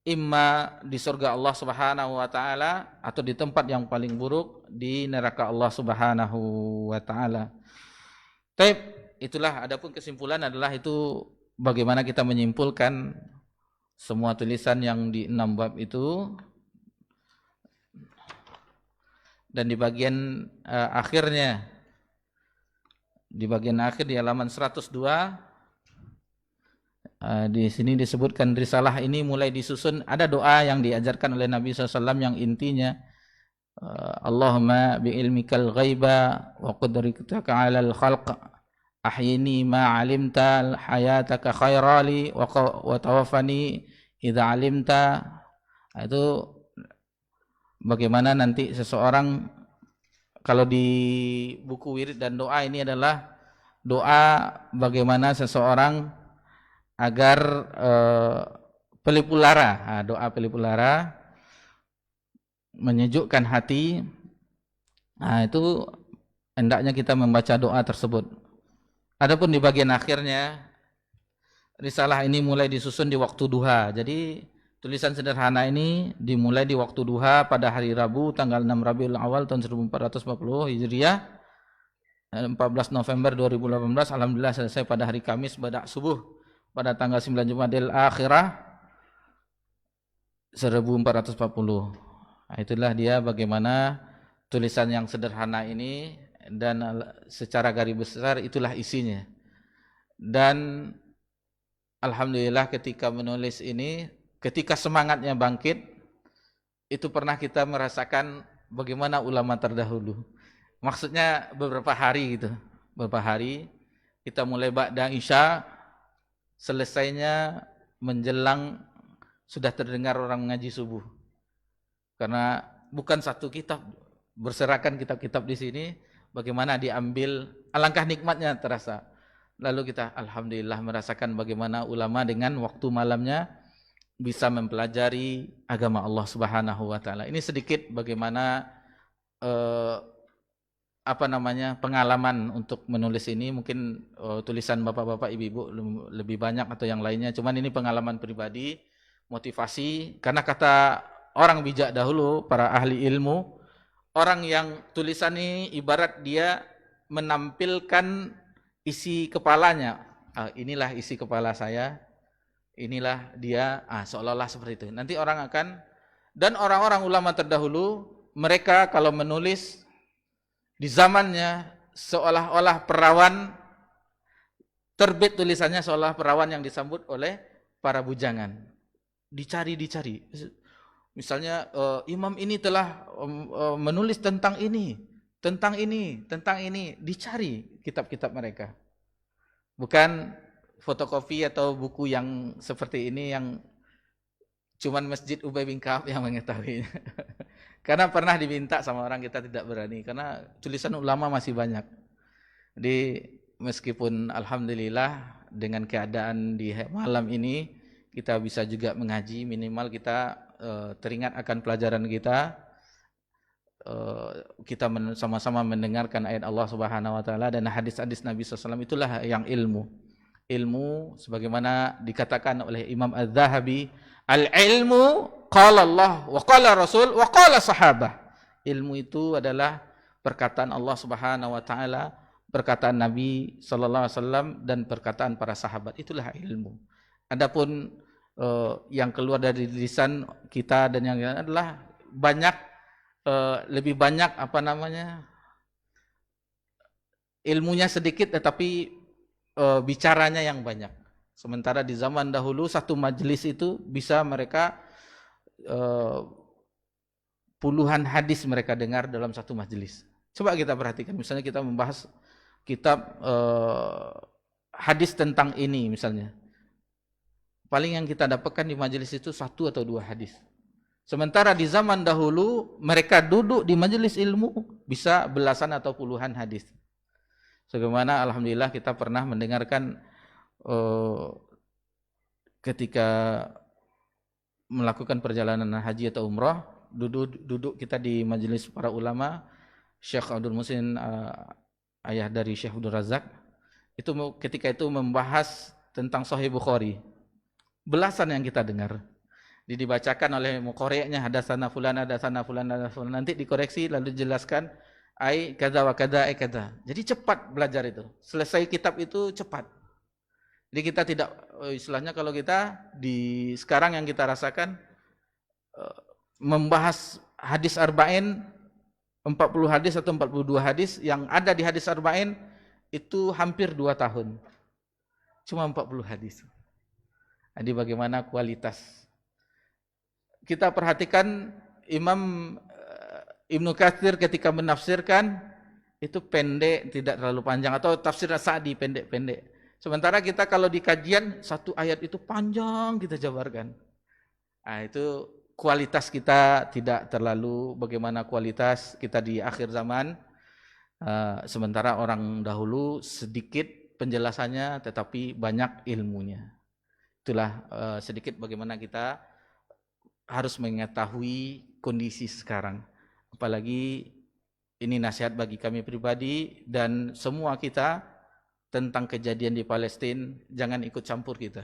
Imma di surga Allah Subhanahu wa taala atau di tempat yang paling buruk di neraka Allah Subhanahu wa taala. Baik, itulah, adapun kesimpulan adalah itu bagaimana kita menyimpulkan semua tulisan yang di 6 bab itu. Dan di bagian akhirnya, di bagian akhir di halaman 102, di sini disebutkan risalah ini mulai disusun, ada doa yang diajarkan oleh Nabi SAW yang intinya Allahumma bi'ilmikal ghaiba wa qudratika 'alal khalq ahyini ma 'alimta hayataka khairali wa tawaffani idza 'alimta. Itu bagaimana nanti seseorang, kalau di buku wirid dan doa ini adalah doa bagaimana seseorang agar pelipulara, doa pelipulara menyejukkan hati. Nah, itu hendaknya kita membaca doa tersebut. Adapun di bagian akhirnya, risalah ini mulai disusun di waktu duha. Jadi tulisan sederhana ini dimulai di waktu duha pada hari Rabu tanggal 6 Rabiul Awal tahun 1440 Hijriah, 14 November 2018. Alhamdulillah selesai pada hari Kamis pada subuh pada tanggal 9 Jumadil Akhirah 1440. Nah, itulah dia bagaimana tulisan yang sederhana ini, dan secara garis besar itulah isinya. Dan alhamdulillah ketika menulis ini, ketika semangatnya bangkit, itu pernah kita merasakan bagaimana ulama terdahulu. Maksudnya beberapa hari gitu. Beberapa hari kita mulai ba'da Isya, selesainya menjelang sudah terdengar orang mengaji subuh. Karena bukan satu kitab, berserakan kitab-kitab di sini, bagaimana diambil, alangkah nikmatnya terasa. Lalu kita alhamdulillah merasakan bagaimana ulama dengan waktu malamnya bisa mempelajari agama Allah Subhanahu wa taala. Ini sedikit bagaimana pengalaman untuk menulis ini. Mungkin tulisan bapak-bapak, ibu-ibu lebih banyak atau yang lainnya. Cuman ini pengalaman pribadi, motivasi. Karena kata orang bijak dahulu, para ahli ilmu, orang yang tulisan ini ibarat dia menampilkan isi kepalanya. Inilah isi kepala saya, inilah dia, seolah-olah seperti itu. Nanti orang akan, dan orang-orang ulama terdahulu, mereka kalau menulis di zamannya seolah-olah perawan, terbit tulisannya seolah perawan yang disambut oleh para bujangan. Dicari. Misalnya imam ini telah menulis tentang ini, dicari kitab-kitab mereka. Bukan fotokopi atau buku yang seperti ini yang cuman Masjid Ubay bin Ka'ab yang mengetahuinya. Karena pernah diminta sama orang, kita tidak berani karena tulisan ulama masih banyak. Jadi meskipun alhamdulillah dengan keadaan di malam ini kita bisa juga mengaji, minimal kita teringat akan pelajaran kita. Kita sama-sama mendengarkan ayat Allah Subhanahu wa taala dan hadis-hadis Nabi SAW, itulah yang ilmu. Ilmu sebagaimana dikatakan oleh Imam Az-Zahabi, al-ilmu qala Allah wa qala Rasul wa qala sahabah. Ilmu itu adalah perkataan Allah Subhanahu wa taala, perkataan Nabi sallallahu alaihi wasallam dan perkataan para sahabat. Itulah ilmu. Adapun yang keluar dari lisan kita dan yang lain adalah lebih banyak ilmunya sedikit tetapi bicaranya yang banyak. Sementara di zaman dahulu satu majelis itu bisa mereka puluhan hadis mereka dengar dalam satu majelis. Coba kita perhatikan, misalnya kita membahas kitab hadis tentang ini misalnya. Paling yang kita dapatkan di majelis itu 1 atau 2 hadis. Sementara di zaman dahulu mereka duduk di majelis ilmu bisa belasan atau puluhan hadis. Sebagaimana alhamdulillah kita pernah mendengarkan ketika melakukan perjalanan haji atau umrah, duduk kita di majelis para ulama, Syekh Abdul Muhsin, ayah dari Syekh Abdul Razak, itu ketika itu membahas tentang Sahih Bukhari. Belasan yang kita dengar. Dibacakan oleh muqari'nya, hadasana fulan, nanti dikoreksi lalu dijelaskan ai kada wa kada ai kada. Jadi cepat belajar itu. Selesai kitab itu cepat. Jadi kita tidak, istilahnya kalau kita di sekarang yang kita rasakan membahas hadis arba'in 40 hadis atau 42 hadis yang ada di hadis arba'in itu hampir 2 tahun. Cuma 40 hadis. Jadi bagaimana kualitas. Kita perhatikan Imam Ibnu Katsir ketika menafsirkan itu pendek, tidak terlalu panjang, atau tafsir Sa'di pendek-pendek. Sementara kita kalau di kajian satu ayat itu panjang kita jabarkan. Nah, itu kualitas kita tidak terlalu bagaimana kualitas kita di akhir zaman. Sementara orang dahulu sedikit penjelasannya tetapi banyak ilmunya. Itulah sedikit bagaimana kita harus mengetahui kondisi sekarang. Apalagi ini nasihat bagi kami pribadi dan semua kita tentang kejadian di Palestina, jangan ikut campur kita.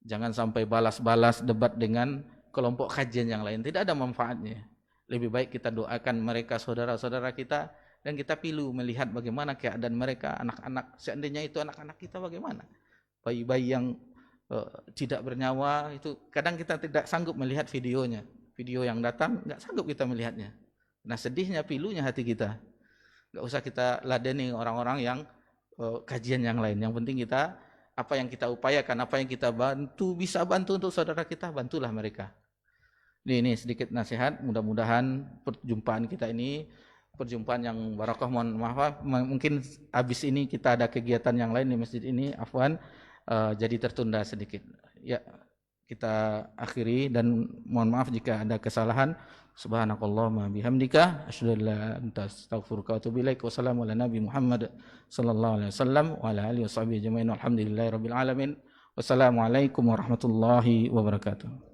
Jangan sampai balas-balas debat dengan kelompok kajian yang lain, tidak ada manfaatnya. Lebih baik kita doakan mereka, saudara-saudara kita, dan kita pilu melihat bagaimana keadaan mereka, anak-anak, seandainya itu anak-anak kita bagaimana. Bayi-bayi yang tidak bernyawa itu kadang kita tidak sanggup melihat videonya. Video yang datang nggak sanggup kita melihatnya. Nah, sedihnya pilunya hati kita. Nggak usah kita ladeni orang-orang yang kajian yang lain. Yang penting kita apa yang kita upayakan, apa yang kita bantu, bisa bantu untuk saudara kita, bantulah mereka. Ini sedikit nasihat. Mudah-mudahan perjumpaan kita ini perjumpaan yang barakah. Mohon maaf, mungkin habis ini kita ada kegiatan yang lain di masjid ini, afwan. Jadi tertunda sedikit. Ya, kita akhiri dan mohon maaf jika ada kesalahan. Subhanakallahumma bihamdika asyhadu an la ilaha illa anta astaghfiruka wa atubu ilaik. Wassalamu ala nabi Muhammad sallallahu alaihi wasallam wa ala alihi washabihi ajmain. Alhamdulillahirabbil alamin. Wassalamualaikum warahmatullahi wabarakatuh.